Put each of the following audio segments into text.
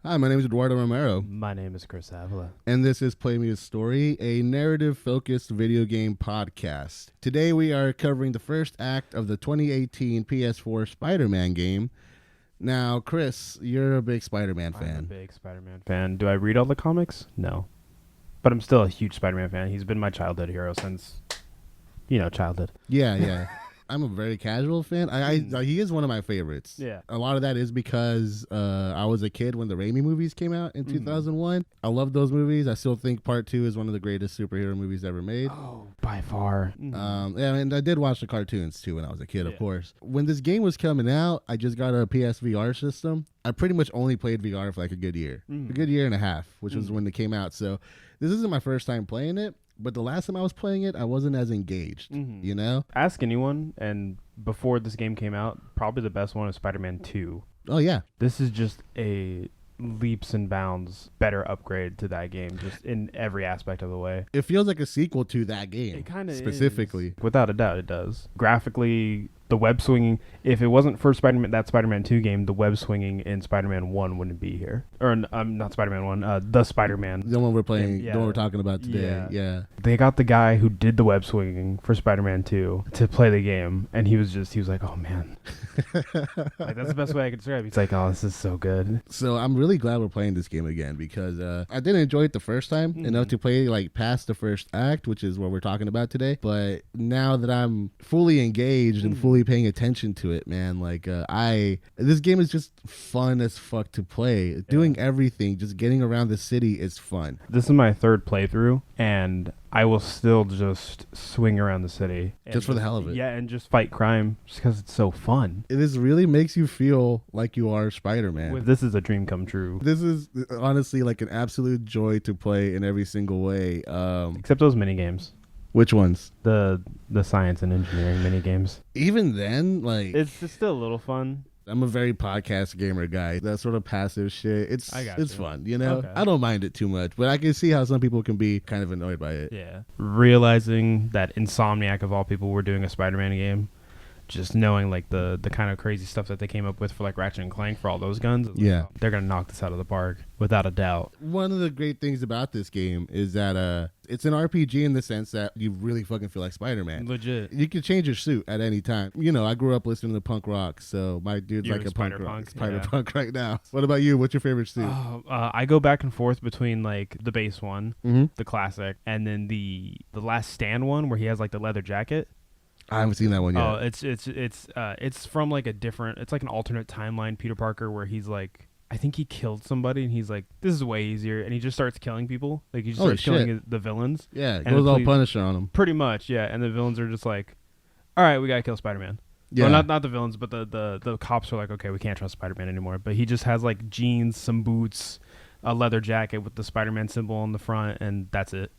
Hi, my name is Eduardo Romero, My name is Chris Avila. and this is Play Me a Story, a narrative-focused video game podcast. Today we are covering the first act of the 2018 PS4 Spider-Man game. Now, Chris, you're a big Spider-Man fan. I'm a big Spider-Man fan. Do I read all the comics? No. But I'm still a huge Spider-Man fan. He's been my childhood hero since, childhood. Yeah. I'm a very casual fan. He is one of my favorites. Yeah. A lot of that is because I was a kid when the Raimi movies came out in 2001. I love those movies. I still think Part 2 is one of the greatest superhero movies ever made. Oh, by far. And I did watch the cartoons too when I was a kid, of course. When this game was coming out, I just got a PSVR system. I pretty much only played VR for like a good year and a half, which was when it came out. So this isn't my first time playing it. But the last time I was playing it, I wasn't as engaged, you know? Ask anyone, and before this game came out, probably the best one is Spider-Man 2. Oh, yeah. This is just a leaps and bounds better upgrade to that game, just in every aspect of the way. It feels like a sequel to that game. It kind of specifically. Without a doubt, it does. Graphically, the web swinging, if it wasn't for that Spider-Man 2 game, the web swinging in Spider-Man 1 wouldn't be here. Or, not Spider-Man 1, the Spider-Man. The one we're playing, the one we're talking about today. Yeah. They got the guy who did the web swinging for Spider-Man 2 to play the game, and he was like, oh man. Like, that's the best way I could describe it. He's like, oh, this is so good. So I'm really glad we're playing this game again because I didn't enjoy it the first time enough to play like past the first act, which is what we're talking about today. But now that I'm fully engaged and fully paying attention to it, man, like this game is just fun as fuck to play. Doing everything, just getting around the city is fun. This is my third playthrough, and I will still just swing around the city. Just for the hell of it. Yeah, and just fight crime just because it's so fun. It is really makes you feel like you are Spider-Man. This is a dream come true. This is honestly like an absolute joy to play in every single way. Except those mini games. Which ones? The science and engineering mini games. Even then, like it's still a little fun. I'm a very podcast gamer guy. That sort of passive shit. It's fun, you know? Okay. I don't mind it too much, but I can see how some people can be kind of annoyed by it. Yeah. Realizing that Insomniac of all people were doing a Spider-Man game, just knowing like the kind of crazy stuff that they came up with for like Ratchet and Clank for all those guns. Yeah. They're going to knock this out of the park without a doubt. One of the great things about this game is that it's an RPG in the sense that you really fucking feel like Spider-Man. Legit. You can change your suit at any time. You know, I grew up listening to punk rock, so my dude's like a punk rock. Spider-Punk right now. What about you? What's your favorite suit? I go back and forth between like the base one, the classic, and then the Last Stand one where he has like the leather jacket. I haven't seen that one yet. Oh, it's from like it's like an alternate timeline Peter Parker where he's like, I think he killed somebody and he's like, this is way easier, and he just starts killing people. Like he just starts killing the villains. Yeah, goes all Punisher on them. Pretty much, yeah. And the villains are just like, all right, we gotta kill Spider-Man. Yeah, well, not the villains, but the cops are like, okay, we can't trust Spider-Man anymore. But he just has like jeans, some boots, a leather jacket with the Spider-Man symbol on the front, and that's it.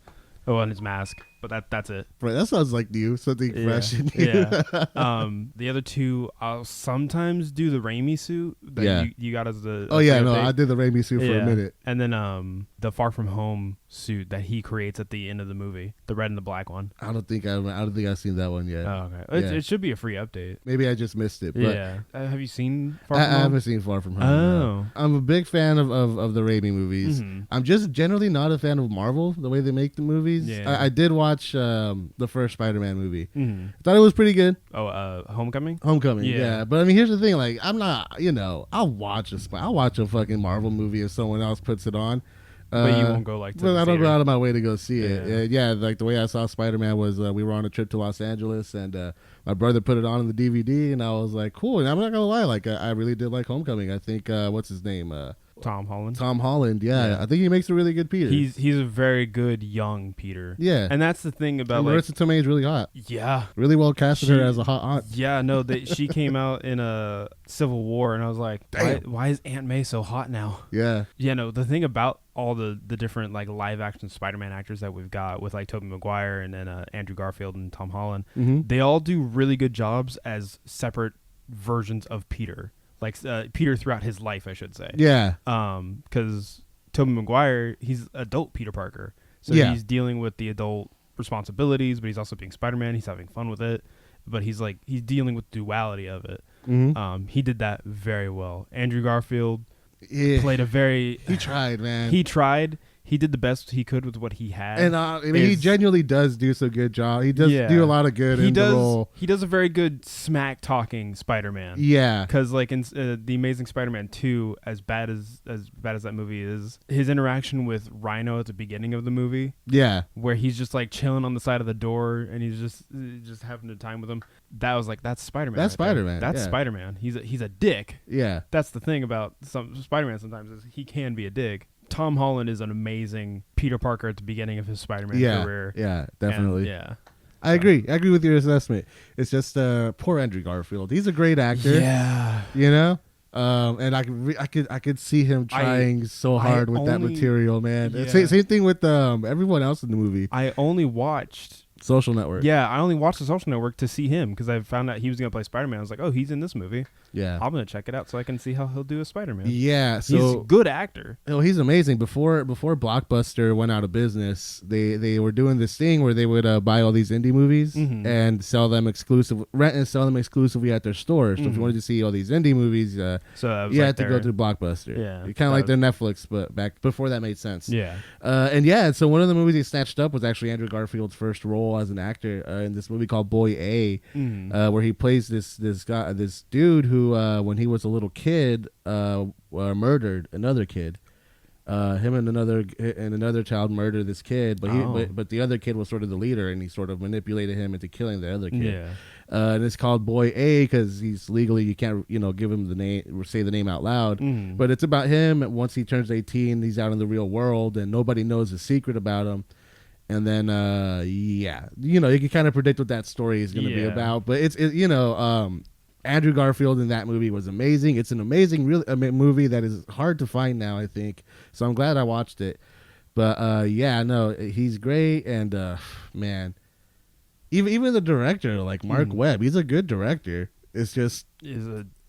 Oh, and his mask, but that's it. Right, that sounds like you, something fresh in you. Yeah. The other two, I'll sometimes do the Raimi suit that you got as the. Oh yeah, no, I did the Raimi suit for a minute. And then the Far From Home suit that he creates at the end of the movie, the red and the black one. I don't think I've seen that one yet. Oh, okay. It should be a free update. Maybe I just missed it. But yeah. Have you seen Far From Home? I haven't seen Far From Home. Oh. No. I'm a big fan of the Raimi movies. I'm just generally not a fan of Marvel, the way they make the movies. Yeah. I did watch the first Spider-Man movie. I thought it was pretty good. Oh, Homecoming? Homecoming, yeah. But I mean, here's the thing. Like, I'm not, I'll watch a fucking Marvel movie if someone else puts it on. But you won't go like to the I don't theater. go out of my way to go see it. Yeah, like the way I saw Spider-Man was we were on a trip to Los Angeles and my brother put it on the DVD and I was like, cool. And I'm not going to lie, like I really did like Homecoming. I think, what's his name? Tom Holland. Tom Holland, yeah. I think he makes a really good Peter. He's a very good young Peter. Yeah. And that's the thing about Marissa Tomei is really hot. Yeah. Really well casted her as a hot aunt. Yeah, no, she came out in a Civil War and I was like, why is Aunt May so hot now? Yeah. Yeah, no, the thing about all the different like live action Spider-Man actors that we've got with like Tobey Maguire and then Andrew Garfield and Tom Holland, they all do really good jobs as separate versions of Peter. Like Peter throughout his life, I should say. Yeah. Because Tobey Maguire, he's adult Peter Parker. So he's dealing with the adult responsibilities, but he's also being Spider-Man. He's having fun with it. But he's dealing with the duality of it. He did that very well. Andrew Garfield, played a very. He tried, man. He tried. He did the best he could with what he had. And I mean, he genuinely does do some good job. He does do a lot of good in the role. He does a very good smack-talking Spider-Man. Yeah. Because like in The Amazing Spider-Man 2, as bad as that movie is, his interaction with Rhino at the beginning of the movie. Yeah. Where he's just like chilling on the side of the door and he's just having a time with him. That was like, that's Spider-Man. That's Spider-Man. That's Spider-Man. He's a dick. Yeah. That's the thing about Spider-Man sometimes is he can be a dick. Tom Holland is an amazing Peter Parker at the beginning of his Spider-Man career. Yeah, definitely. And, I agree. I agree with your assessment. It's just poor Andrew Garfield. He's a great actor. Yeah. You know? And I could see him trying so hard with that material, man. Yeah. Same thing with everyone else in the movie. I only watched Social Network. Yeah, I only watched the Social Network to see him because I found out he was going to play Spider-Man. I was like, oh, he's in this movie. Yeah. I'm going to check it out so I can see how he'll do a Spider-Man. Yeah. So he's a good actor. Oh, he's amazing. Before Blockbuster went out of business, they were doing this thing where they would buy all these indie movies and sell them rent and sell them exclusively at their stores. So if you wanted to see all these indie movies, you had to go to Blockbuster. Yeah. Kind of like their Netflix, but back before that made sense. Yeah. So one of the movies he snatched up was actually Andrew Garfield's first role as an actor in this movie called Boy A, where he plays this dude who when he was a little kid murdered another kid. Him and another child murdered this kid, but the other kid was sort of the leader, and he sort of manipulated him into killing the other kid. Yeah. And it's called Boy A because he's legally, you can't give him the name or say the name out loud. But it's about him. Once he turns 18, he's out in the real world, and nobody knows a secret about him. And then, you can kind of predict what that story is going to be about. But Andrew Garfield in that movie was amazing. It's an amazing movie that is hard to find now, I think. So I'm glad I watched it. But he's great. And man, even the director, like Mark Webb, he's a good director. It's just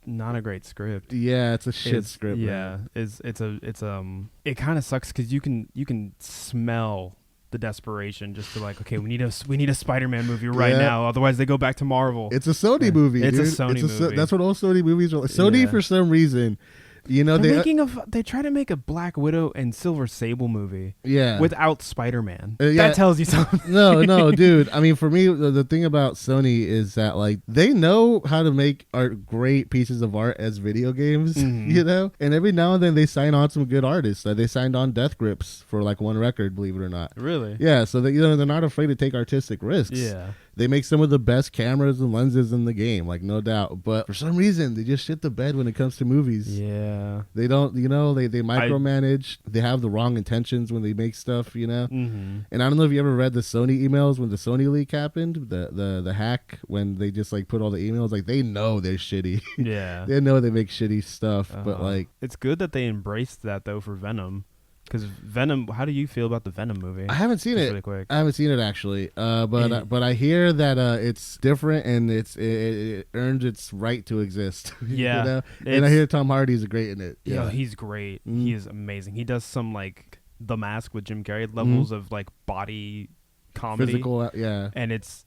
not a great script. Yeah, it's a shit script. Yeah, man. It kind of sucks because you can smell the desperation just to like, okay, we need a Spider-Man movie right now, otherwise they go back to Marvel. It's a Sony movie. It's dude. a Sony movie. That's what all Sony movies are like. Sony for some reason, they try to make a Black Widow and Silver Sable movie. Yeah, without Spider-Man. That tells you something. No, dude. I mean, for me, the thing about Sony is that like they know how to make great pieces of art as video games, and every now and then they sign on some good artists. They signed on Death Grips for like one record, believe it or not. Really? Yeah. So they're not afraid to take artistic risks. Yeah. They make some of the best cameras and lenses in the game, like no doubt. But for some reason, they just shit the bed when it comes to movies. Yeah. They don't, they micromanage. They have the wrong intentions when they make stuff, And I don't know if you ever read the Sony emails when the Sony leak happened, the hack, when they just like put all the emails, like they know they're shitty. Yeah. They know they make shitty stuff, but like. It's good that they embraced that though for Venom. Because Venom, how do you feel about the Venom movie? I haven't seen it. Really quick. I haven't seen it actually, but I hear that it's different and it earned its right to exist. Yeah, and I hear Tom Hardy's great in it. Yeah, he's great. He is amazing. He does some like The Mask with Jim Carrey levels of like body comedy, physical, and it's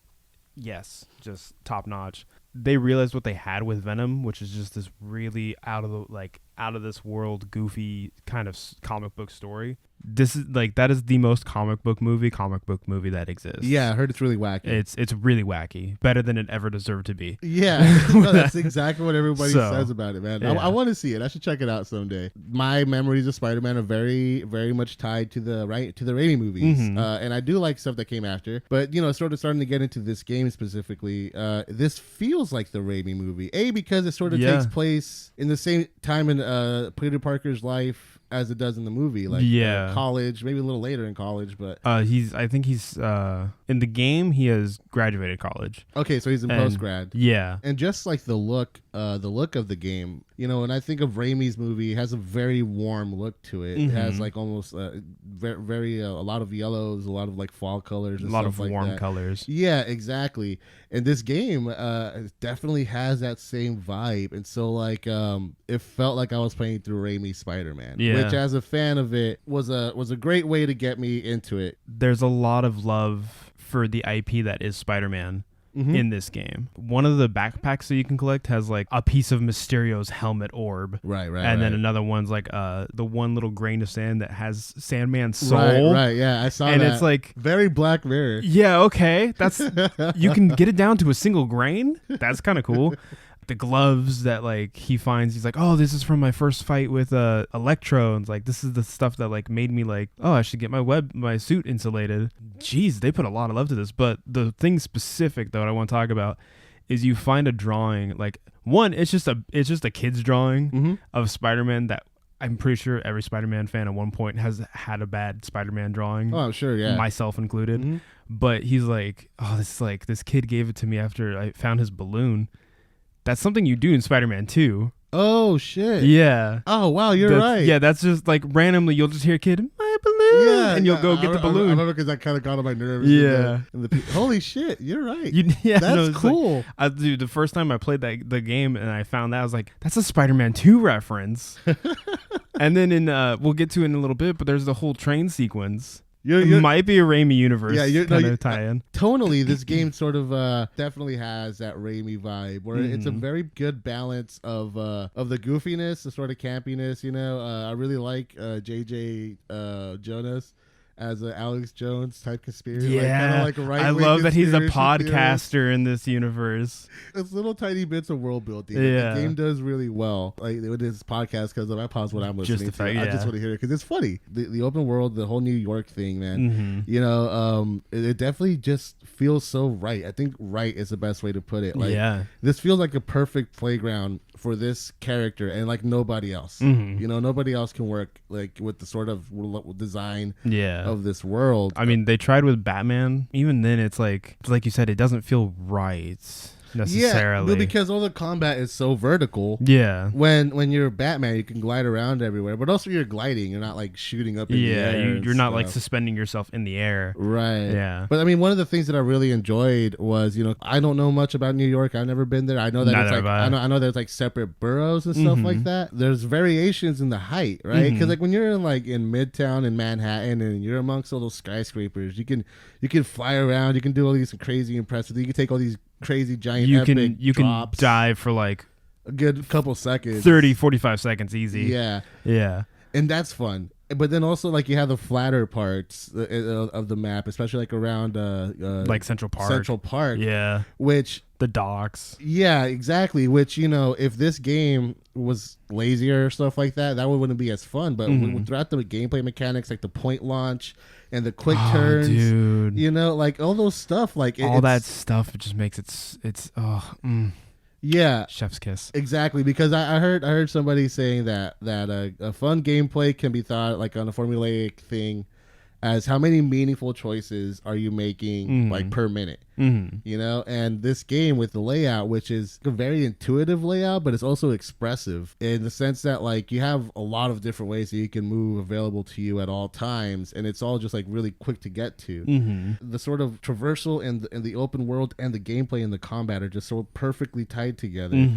just top notch. They realized what they had with Venom, which is just this really out of this world goofy kind of comic book story. This is that is the most comic book movie that exists. Yeah, I heard it's really wacky. It's really wacky, better than it ever deserved to be. Yeah, that's exactly what everybody says about it, man. Yeah. I want to see it. I should check it out someday. My memories of Spider-Man are very, very much tied to the Raimi movies, and I do like stuff that came after. But sort of starting to get into this game specifically, this feels like the Raimi movie. Because it sort of takes place in the same time in Peter Parker's life as it does in the movie, college, maybe a little later in college, but I think he's in the game he has graduated college. Okay, so he's in post-grad. Yeah. And just like the look of the game, when I think of Raimi's movie, it has a very warm look to it. It has like almost very a lot of yellows, a lot of like fall colors, and a lot of like warm that. colors. Yeah, exactly. And this game definitely has that same vibe, and so like it felt like I was playing through Raimi's Spider-Man, which as a fan of it was a great way to get me into it. There's a lot of love for the IP that is Spider-Man. in this game. One of the backpacks that you can collect has like a piece of Mysterio's helmet orb. Right. And then another one's like the one little grain of sand that has Sandman's soul. Right, yeah, I saw and that. And it's like very Black Mirror. Yeah, okay. That's you can get it down to a single grain. That's kind of cool. The gloves that like he finds, he's like, oh, this is from my first fight with Electro, and it's like, this is the stuff that like made me like, oh, I should get my suit insulated. Jeez, they put a lot of love to this. But the thing specific though I want to talk about is you find a drawing, like one, it's just a kid's drawing of Spider-Man that I'm pretty sure every Spider-Man fan at one point has had a bad Spider-Man drawing. Oh, I'm sure, yeah, myself included. But he's like, oh, this kid gave it to me after I found his balloon. That's something you do in Spider-Man 2. Oh, shit. Yeah. Oh, wow, you're right. Yeah, that's just like randomly you'll just hear a kid, my balloon, and you'll go get the balloon. I remember because that kind of got on my nerves. Yeah. Holy shit, you're right. That's cool. Like, dude, the first time I played the game and I found that, I was like, that's a Spider-Man 2 reference. And then we'll get to it in a little bit, but there's the whole train sequence. It might be a Raimi universe kind of tie-in. Tonally, this game sort of definitely has that Raimi vibe, where it's a very good balance of the goofiness, the sort of campiness. You know, I really like J.J. Jonas as an Alex Jones type conspiracy. Yeah, like I love that he's a podcaster in this universe. It's little tiny bits of world building. Yeah. The game does really well. Like with this podcast, because I pause what I'm listening to. I just want to hear it because it's funny. The open world, the whole New York thing, man. You know, it definitely just feels so right. I think right is the best way to put it. Like, this feels like a perfect playground for this character and like nobody else. You know, nobody else can work like with the sort of design of this world. I mean, they tried with Batman. Even then, it's like you said, it doesn't feel right necessarily. Yeah, because all the combat is so vertical. Yeah. When you're Batman, you can glide around everywhere, but also you're gliding. You're not like shooting up in the air. You're not like suspending yourself in the air. Right. Yeah. But I mean, one of the things that I really enjoyed was, you know, I don't know much about New York. I've never been there. I know that it's like I know there's like separate boroughs and stuff like that. There's variations in the height, right? Because like when you're in Midtown in Manhattan and you're amongst all those skyscrapers, you can fly around. You can do all these crazy impressive. You can take all these crazy giant epic drops. Can dive for like a good couple seconds, 30-45 seconds easy. Yeah, and that's fun. But then also like you have the flatter parts of the map, especially like around like Central Park, which the docks, exactly, which, you know, if this game was lazier or stuff like that wouldn't be as fun. But throughout the gameplay mechanics, like the point launch and the quick turns, dude, you know, like all those stuff, like all that stuff, it just makes it's yeah, chef's kiss. Exactly, because I heard somebody saying that a fun gameplay can be thought like on a formulaic thing as how many meaningful choices are you making like per minute. You know, and this game with the layout, which is a very intuitive layout, but it's also expressive in the sense that like you have a lot of different ways that you can move available to you at all times, and it's all just like really quick to get to. The sort of traversal and the open world and the gameplay and the combat are just so perfectly tied together.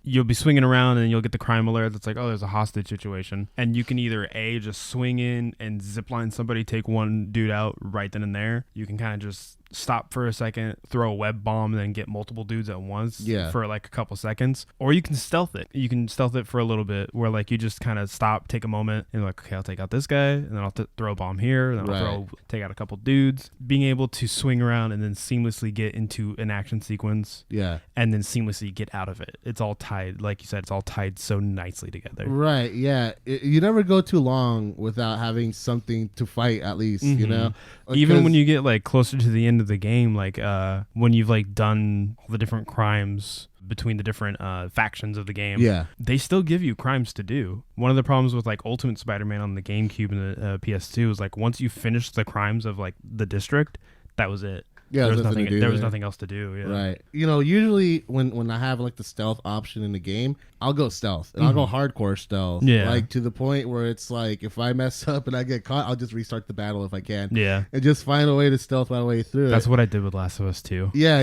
You'll be swinging around and you'll get the crime alert that's like, oh, there's a hostage situation, and you can either just swing in and zipline somebody, take one dude out right then and there. You can kind of just stop for a second, throw a web bomb, and then get multiple dudes at once for like a couple seconds. Or you can stealth it. You can stealth it for a little bit where like you just kind of stop, take a moment, and like, okay, I'll take out this guy, and then I'll throw a bomb here, and then I'll take out a couple dudes. Being able to swing around and then seamlessly get into an action sequence, and then seamlessly get out of it. It's all tied, like you said, it's all tied so nicely together. Right, yeah. You never go too long without having something to fight, at least, you know? Even when you get like closer to the end of the game, like when you've like done all the different crimes between the different factions of the game, they still give you crimes to do. One of the problems with like Ultimate Spider-Man on the GameCube and the PS2 is like once you finish the crimes of like the district, that was it. Yeah, there was nothing else to do. Right. You know, usually when I have like the stealth option in the game, I'll go stealth and I'll go hardcore stealth. Yeah. Like to the point where it's like if I mess up and I get caught, I'll just restart the battle if I can. Yeah. And just find a way to stealth my way through. That's what I did with Last of Us 2. Yeah.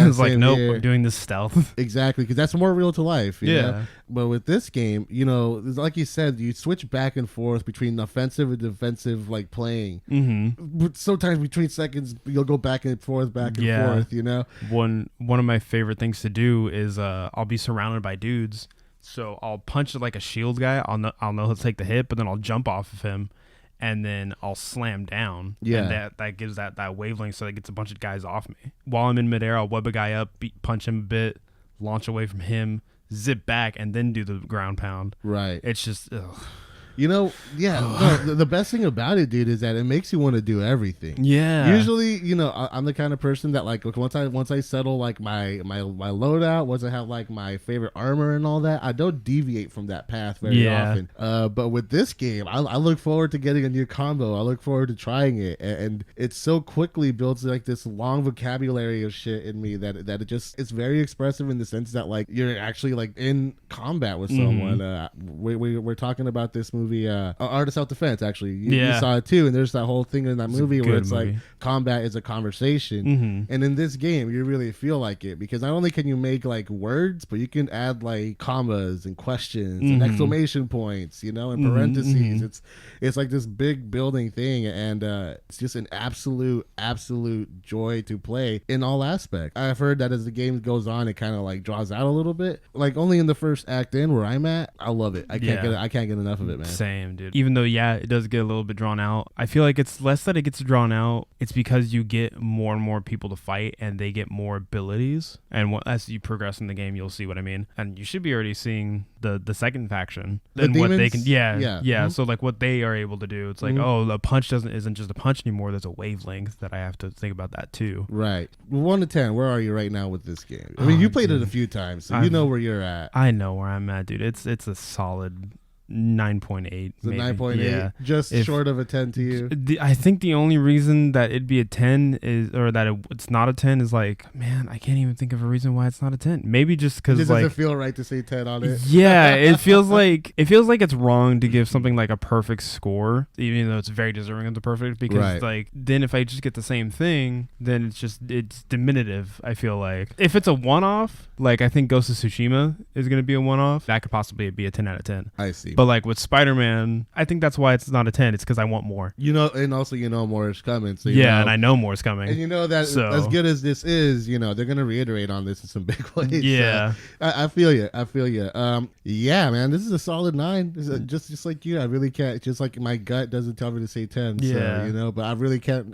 It's like, nope, I'm doing this stealth. Exactly, because that's more real to life. You know? But with this game, you know, like you said, you switch back and forth between offensive and defensive, like playing. Sometimes between seconds, you'll go back and forth back and forth, you know? One of my favorite things to do is I'll be surrounded by dudes. So I'll punch like a shield guy. I'll know he'll take the hit, but then I'll jump off of him. And then I'll slam down. Yeah. And that gives that wavelength, so that gets a bunch of guys off me. While I'm in midair, I'll web a guy up, punch him a bit, launch away from him, zip back, and then do the ground pound. Right. It's just, ugh. You know, yeah. No, the best thing about it, dude, is that it makes you want to do everything. Yeah. Usually, you know, I'm the kind of person that like once I settle like my loadout, once I have like my favorite armor and all that, I don't deviate from that path very often. But with this game, I look forward to getting a new combo. I look forward to trying it, and it so quickly builds like this long vocabulary of shit in me that it's very expressive in the sense that like you're actually like in combat with someone. We're talking about this movie, Art of Self-Defense, actually. You saw it too, and there's that whole thing in that movie where it's like combat is a conversation. And in this game, you really feel like it, because not only can you make like words, but you can add like commas and questions and exclamation points, you know, and parentheses. It's like this big building thing, and it's just an absolute joy to play in all aspects. I've heard that as the game goes on, it kind of like draws out a little bit. Like only in the first act in where I'm at, I love it. I can't get enough of it, man. Same, dude. Even though, it does get a little bit drawn out, I feel like it's less that it gets drawn out. It's because you get more and more people to fight, and they get more abilities. And as you progress in the game, you'll see what I mean. And you should be already seeing the second faction and what they can. Yeah. So like what they are able to do. It's like, oh, the punch isn't just a punch anymore. There's a wavelength that I have to think about that too. Right. 1 to 10, where are you right now with this game? I mean, you played it a few times, so you know where you're at. I know where I'm at, dude. It's a solid 9.8. It's a 9.8, just short of a 10 to you. I think the only reason that it'd be a 10 is, or that it's not a 10 is like, man, I can't even think of a reason why it's not a 10. Maybe just because it doesn't feel right to say 10 on it. Yeah, it feels like it's wrong to give something like a perfect score, even though it's very deserving of the perfect. Because like then if I just get the same thing, then it's diminutive. I feel like if it's a one-off, like I think Ghost of Tsushima is going to be a one-off, that could possibly be a 10 out of 10. I see. But like with Spider-Man, I think that's why it's not a 10. It's because I want more. You know, and also more is coming. So and I know more is coming. And you know that as good as this is, they're going to reiterate on this in some big ways. Yeah. So I feel you. Yeah, man, this is a solid 9. This is just like you. I really can't, just like my gut doesn't tell me to say 10. Yeah. So, but I really can't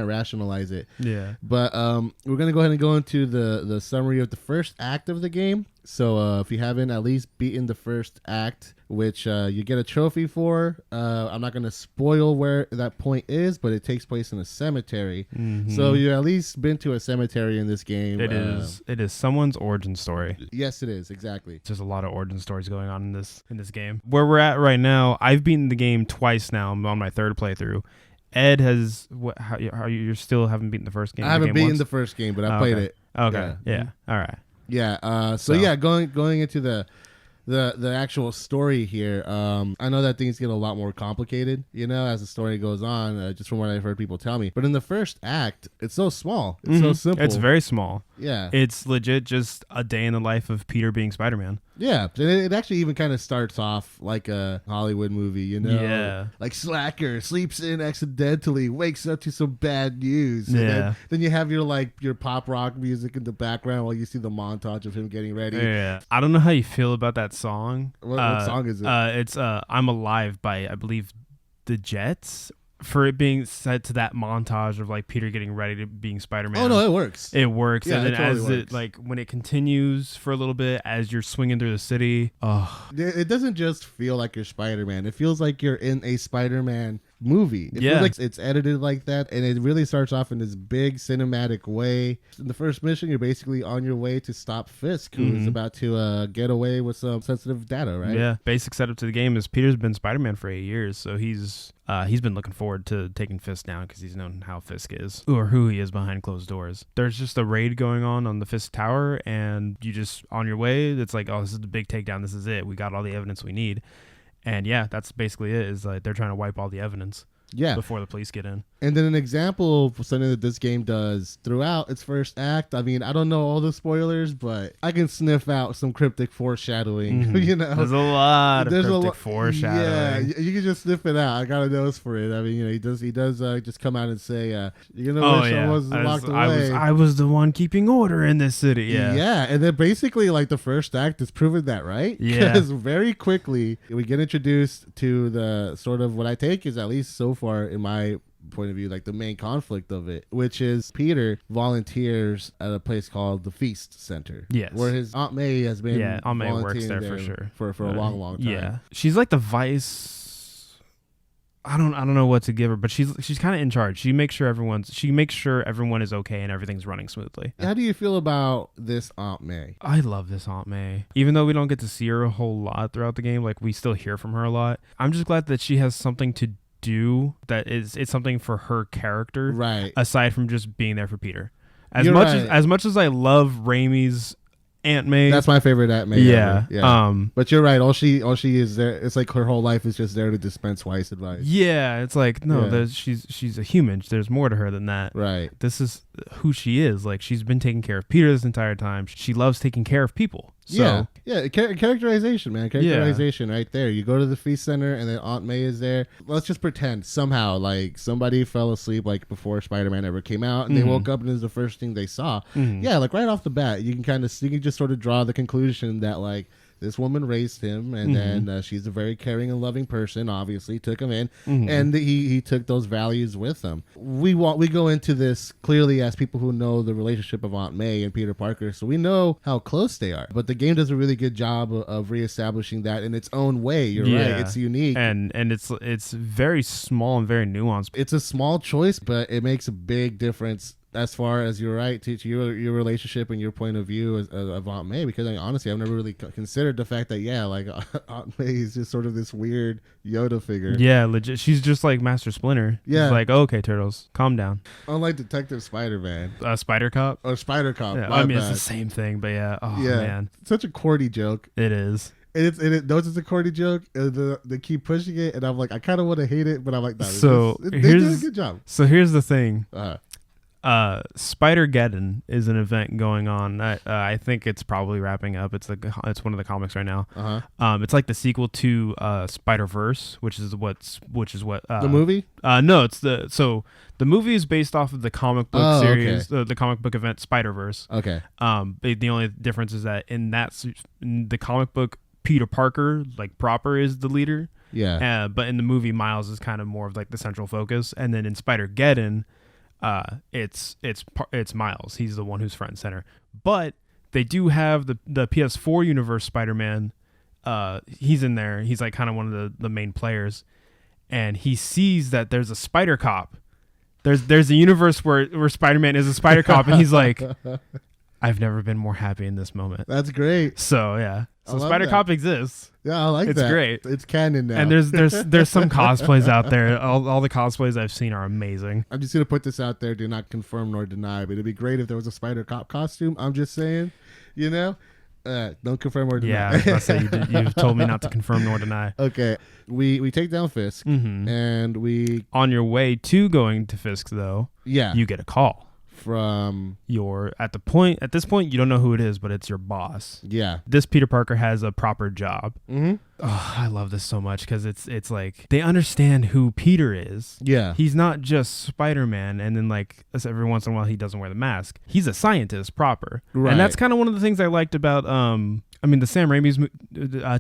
rationalize it. Yeah. But we're going to go ahead and go into the summary of the first act of the game. So if you haven't at least beaten the first act, which you get a trophy for, I'm not going to spoil where that point is, but it takes place in a cemetery. So you at least been to a cemetery in this game. It is someone's origin story. Yes, it is, exactly. There's a lot of origin stories going on in this game. Where we're at right now, I've beaten the game twice now. I'm on my third playthrough. Ed has you still haven't beaten the first game? I haven't beaten the first game, but I played it. Okay. Yeah. All right. Yeah. So yeah, going into the actual story here, I know that things get a lot more complicated, as the story goes on, just from what I've heard people tell me. But in the first act, it's so small. It's so simple. It's very small. Yeah. It's legit just a day in the life of Peter being Spider-Man. Yeah. And it actually even kind of starts off like a Hollywood movie, Yeah. Like slacker sleeps in accidentally, wakes up to some bad news. Yeah. Then you have your pop rock music in the background while you see the montage of him getting ready. Yeah. I don't know how you feel about that song. What song is it? It's I'm Alive by, I believe, the Jets. For it being set to that montage of like Peter getting ready to being Spider-Man. Oh no, it works. It works. Yeah, and then it totally as works. it like when it continues for a little bit as you're swinging through the city. It doesn't just feel like you're Spider-Man. It feels like you're in a Spider-Man movie. It feels like it's edited like that, and it really starts off in this big cinematic way. In the first mission, you're basically on your way to stop Fisk, who is about to get away with some sensitive data, right? Yeah. Basic setup to the game is Peter's been Spider-Man for 8 years, so he's been looking forward to taking Fisk down because he's known how Fisk is, or who he is behind closed doors. There's just a raid going on the Fisk Tower, and you just on your way. It's like, oh, this is the big takedown. This is it. We got all the evidence we need. And yeah, that's basically it. Is like they're trying to wipe all the evidence. before the police get in. And then an example of something that this game does throughout its first act. I mean, I don't know all the spoilers, but I can sniff out some cryptic foreshadowing. You know, there's a lot of cryptic foreshadowing. Yeah, you can just sniff it out. I got a nose for it. I mean, you know, he does just come out and say, "You're gonna wish I was locked away." I was the one keeping order in this city. Yeah, and then basically, like the first act is proving that, right? Yeah, because very quickly we get introduced to the sort of what I take is, at least so far in my point of view, like the main conflict of it, which is Peter volunteers at a place called the Feast Center. Yes, where his Aunt May has been. Yeah, Aunt May works there for sure for a long time. Yeah, she's like the vice. I don't know what to give her, but she's kind of in charge. She makes sure everyone is okay and everything's running smoothly. How do you feel about this Aunt May? I love this Aunt May. Even though we don't get to see her a whole lot throughout the game, like we still hear from her a lot. I'm just glad that she has something to do that it's something for her character, right? Aside from just being there for Peter. As much as I love Raimi's Aunt May, that's my favorite Aunt May. Yeah. But you're right. All she is there. It's like her whole life is just there to dispense wise advice. Yeah. It's like she's a human. There's more to her than that. Right. This is who she is. Like she's been taking care of Peter this entire time. She loves taking care of people. So, characterization, man. Characterization right there. You go to the Feast Center and then Aunt May is there. Let's just pretend somehow like somebody fell asleep like before Spider-Man ever came out and they woke up and it was the first thing they saw. Yeah, like right off the bat, you can just sort of draw the conclusion that like this woman raised him, and then she's a very caring and loving person. Obviously, took him in, and he took those values with him. We go into this clearly as people who know the relationship of Aunt May and Peter Parker, so we know how close they are. But the game does a really good job of reestablishing that in its own way. You're right; it's unique, and it's very small and very nuanced. It's a small choice, but it makes a big difference. As far as you're right to your relationship and your point of view of Aunt May, because honestly I've never really considered the fact that like Aunt May is just sort of this weird Yoda figure. Yeah, legit. She's just like Master Splinter. Yeah, it's like okay, Turtles, calm down. Unlike Detective Spider-Man, Spider Cop or Spider Cop. Yeah, I mean it's the same thing, but man, such a corny joke. It is. It knows it's a corny joke, and they keep pushing it, and I'm like, I kind of want to hate it, but I'm like, no. So they did a good job. So here's the thing. Spider-Geddon is an event going on. I think it's probably wrapping up. It's one of the comics right now. It's like the sequel to Spider-Verse, which is what the movie. No, the movie is based off of the comic book series, okay. The comic book event Spider-Verse. Okay. The only difference is that in the comic book, Peter Parker like proper is the leader. Yeah. But in the movie, Miles is kind of more of like the central focus, and then in Spider-Geddon, it's Miles. He's the one who's front and center. But they do have the PS4 universe Spider-Man. He's in there. He's like kind of one of the main players, and he sees that there's a Spider Cop. There's a universe where Spider-Man is a Spider Cop, and he's like, I've never been more happy in this moment. That's great. So yeah. So Spider Cop exists. Yeah, I like that. It's great. It's canon now. And there's some cosplays out there. All the cosplays I've seen are amazing. I'm just gonna put this out there. Do not confirm nor deny. But it'd be great if there was a Spider Cop costume. I'm just saying, don't confirm or deny. Yeah, I was about to say you've told me not to confirm nor deny. Okay, we take down Fisk, and we on your way to going to Fisk though. Yeah, you get a call. From at this point you don't know who it is, but it's your boss. Yeah, this Peter Parker has a proper job. Oh, I love this so much because it's like they understand who Peter is. Yeah, he's not just Spider-Man, and then like every once in a while he doesn't wear the mask. He's a scientist proper, right. And that's kind of one of the things I liked about the Sam Raimi's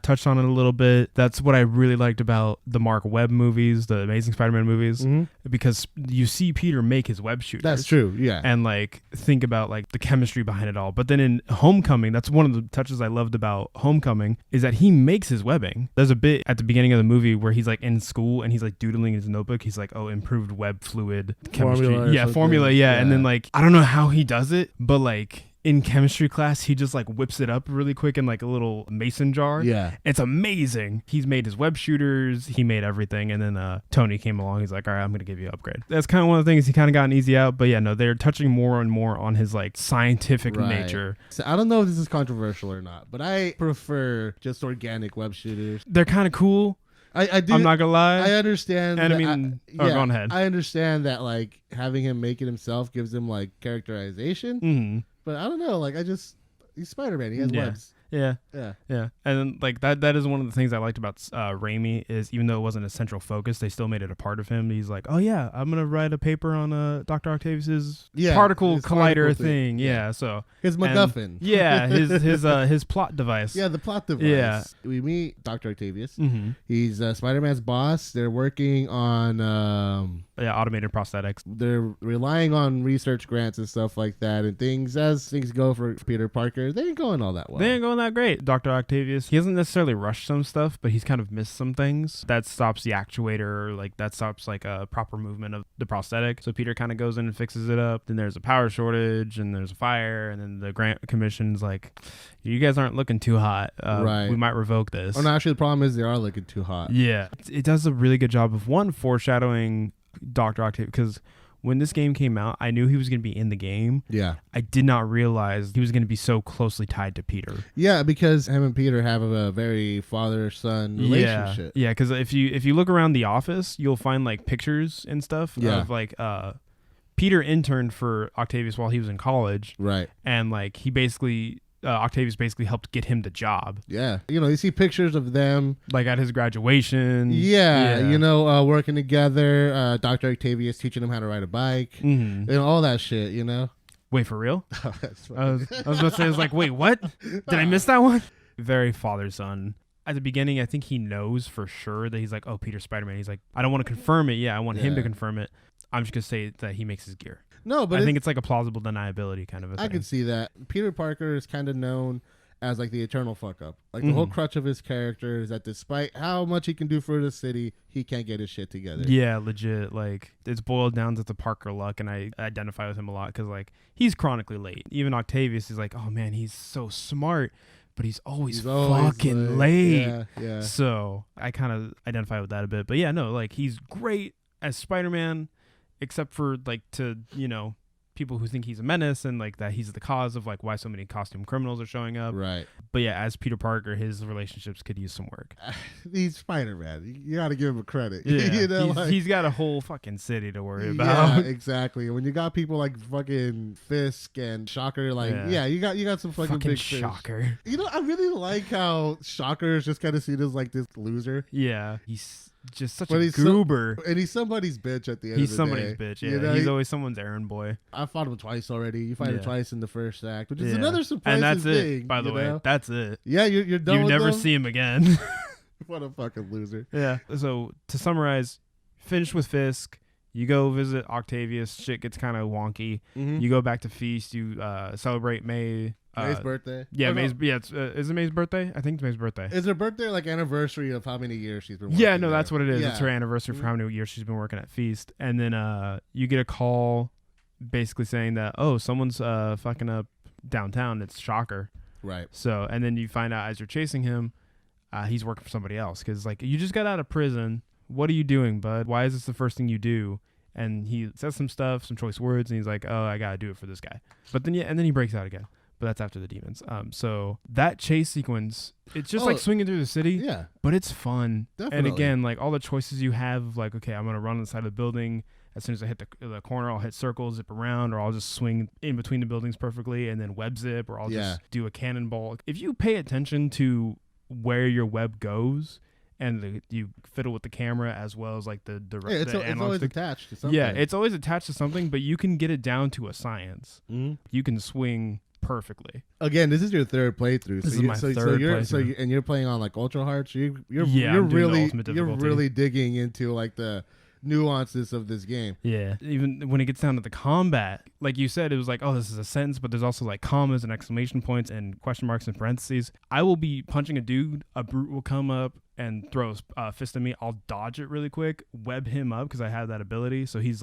touched on it a little bit. That's what I really liked about the Mark Webb movies, the Amazing Spider-Man movies, because you see Peter make his web shooters. That's true, yeah. And like think about like the chemistry behind it all. But then in Homecoming, that's one of the touches I loved about Homecoming is that he makes his webbing. There's a bit at the beginning of the movie where he's like in school and he's like doodling in his notebook. He's like, improved web fluid chemistry. Formula. Yeah. And then like, I don't know how he does it, but like, in chemistry class, he just like whips it up really quick in like a little mason jar. Yeah. It's amazing. He's made his web shooters. He made everything. And then Tony came along. He's like, all right, I'm going to give you an upgrade. That's kind of one of the things he kind of got an easy out. But yeah, no, they're touching more and more on his like scientific nature. So I don't know if this is controversial or not, but I prefer just organic web shooters. They're kind of cool. I do. I'm not gonna lie. I understand. And I mean, go ahead. I understand that like having him make it himself gives him like characterization. Mm-hmm. But I don't know. Like he's Spider-Man. He has webs. Yeah. And then, like that is one of the things I liked about Raimi is even though it wasn't a central focus, they still made it a part of him. He's like, oh yeah, I'm gonna write a paper on Dr. Octavius's particle collider thing. Yeah, so his MacGuffin. His plot device. Yeah, the plot device. Yeah, we meet Dr. Octavius. Mm-hmm. He's Spider-Man's boss. They're working on automated prosthetics. They're relying on research grants and stuff like that, and as things go for Peter Parker, they ain't going all that well. They ain't going that great. Dr. Octavius, he hasn't necessarily rushed some stuff, but he's kind of missed some things. That stops the actuator, like that stops like a proper movement of the prosthetic. So Peter kind of goes in and fixes it up. Then there's a power shortage and there's a fire, and then the grant commission's like, you guys aren't looking too hot. Right. We might revoke this. Oh, no, actually the problem is they are looking too hot. Yeah. It does a really good job of foreshadowing Dr. Octavius, because when this game came out, I knew he was going to be in the game. Yeah. I did not realize he was going to be so closely tied to Peter. Yeah, because him and Peter have a very father-son relationship. Yeah, because if you look around the office, you'll find like pictures and stuff of like Peter interned for Octavius while he was in college. Right. And like he basically... Octavius basically helped get him the job. Yeah. You see pictures of them. Like at his graduation. Yeah. Working together. Dr. Octavius teaching him how to ride a bike. Mm-hmm. And all that shit, Wait, for real? Oh, that's I was about to say, I was like, wait, what? Did I miss that one? Very father-son. At the beginning, I think he knows for sure that he's like, oh, Peter Spider-Man. He's like, I don't want to confirm it. Yeah, I want him to confirm it. I'm just going to say that he makes his gear. No, but I think it's like a plausible deniability kind of a thing. I can see that. Peter Parker is kind of known as like the eternal fuck up. Like the whole crutch of his character is that despite how much he can do for the city, he can't get his shit together. Yeah, legit. Like it's boiled down to the Parker luck, and I identify with him a lot because like he's chronically late. Even Octavius is like, oh man, he's so smart, but he's always fucking late. Yeah. So I kind of identify with that a bit. But yeah, no, like he's great as Spider-Man. Except for like to people who think he's a menace and like that he's the cause of like why so many costume criminals are showing up. Right. But yeah, as Peter Parker, his relationships could use some work. He's Spider-Man. You got to give him credit. Yeah. He's got a whole fucking city to worry about. Yeah, exactly. When you got people like fucking Fisk and Shocker, like you got some fucking big Shocker. Fish. I really like how Shocker is just kind of seen as like this loser. Yeah. He's just such a goober. And he's somebody's bitch at the end of the day. He's somebody's bitch, yeah. He's always someone's errand boy. I fought him twice already. You fight him twice in the first act, which is another surprise. And that's thing, it, by the way. That's it. Yeah, you're done You with never them? see him again. What a fucking loser. Yeah. So, to summarize, finish with Fisk. You go visit Octavius. Shit gets kind of wonky. Mm-hmm. You go back to Feast. You celebrate May's birthday. Yeah, May's. Yeah, is it May's birthday? I think it's May's birthday. Is her birthday like anniversary of how many years she's been working? Yeah, no, that's what it is. Yeah. It's her anniversary for how many years she's been working at Feast. And then you get a call basically saying that, oh, someone's fucking up downtown. It's Shocker. Right. So, and then you find out as you're chasing him, he's working for somebody else. Because, like, you just got out of prison. What are you doing, bud? Why is this the first thing you do? And he says some stuff, some choice words, and he's like, oh, I got to do it for this guy. But then, and then he breaks out again. But that's after the demons. So that chase sequence, it's just like swinging through the city. Yeah. But it's fun. Definitely. And again, like all the choices you have, like, okay, I'm going to run on the side of the building. As soon as I hit the corner, I'll hit circle, zip around, or I'll just swing in between the buildings perfectly and then web zip, or I'll just do a cannonball. If you pay attention to where your web goes, and you fiddle with the camera as well as like the it's always attached to something. Yeah, it's always attached to something, but you can get it down to a science. Mm-hmm. You can swing perfectly. Again, this is your third playthrough. This is my third playthrough. And you're playing on like ultra hard. So you're really digging into like the nuances of this game. Yeah, even when it gets down to the combat, like you said, it was like, oh, this is a sentence, but there's also like commas and exclamation points and question marks and parentheses. I will be punching a dude, a brute will come up and throw a fist at me. I'll dodge it really quick, web him up because I have that ability. So he's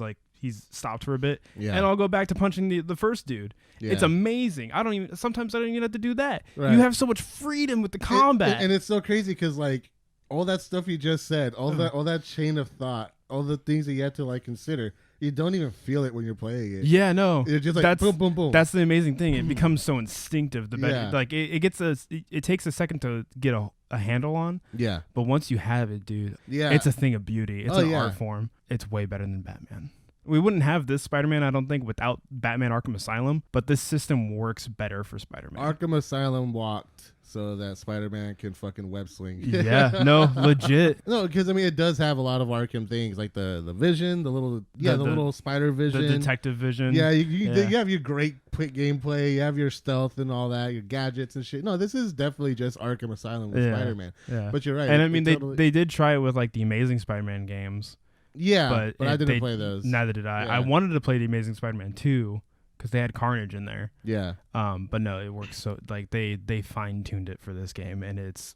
stopped for a bit, and I'll go back to punching the first dude. Yeah. It's amazing. Sometimes I don't even have to do that. Right. You have so much freedom with the combat, and it's so crazy because like all that stuff you just said, all that chain of thought, all the things that you have to like consider, you don't even feel it when you're playing it. Yeah, no, it's just like boom, boom, boom. That's the amazing thing. It becomes so instinctive. The better, like it takes a second to get a handle on. Yeah. But once you have it, dude, yeah, it's a thing of beauty. It's an art form. It's way better than Batman. We wouldn't have this Spider-Man, I don't think, without Batman Arkham Asylum, but this system works better for Spider-Man. Arkham Asylum walked so that Spider-Man can fucking web sling. Yeah, no, legit. No, because I mean, it does have a lot of Arkham things, like the vision, the little spider vision, the detective vision. Yeah, you have your great quick gameplay, you have your stealth and all that, your gadgets and shit. No, this is definitely just Arkham Asylum with Spider-Man. Yeah. But you're right. And I mean, they did try it with like the Amazing Spider-Man games. Yeah, but I didn't play those. Neither did I. Yeah. I wanted to play the Amazing Spider-Man 2 because they had Carnage in there. Yeah. But no, it works so like they fine-tuned it for this game, and it's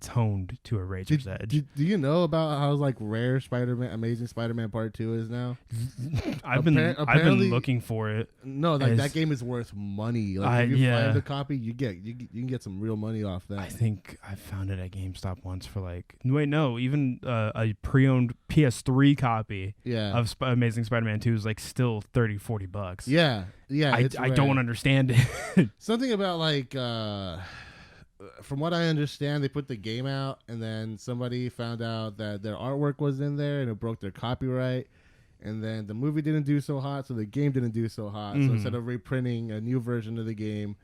honed to a razor's edge. Do you know about how like rare Amazing Spider-Man Part 2 is now? I've been looking for it. No, like that game is worth money. Like if you find a copy, you can get some real money off that. I think I found it at GameStop once for like even a pre-owned PS3 copy of Amazing Spider-Man 2 is like still $30-$40. Yeah. Yeah, I don't understand it. Something about like, from what I understand, they put the game out and then somebody found out that their artwork was in there and it broke their copyright. And then the movie didn't do so hot, so the game didn't do so hot. So instead of reprinting a new version of the game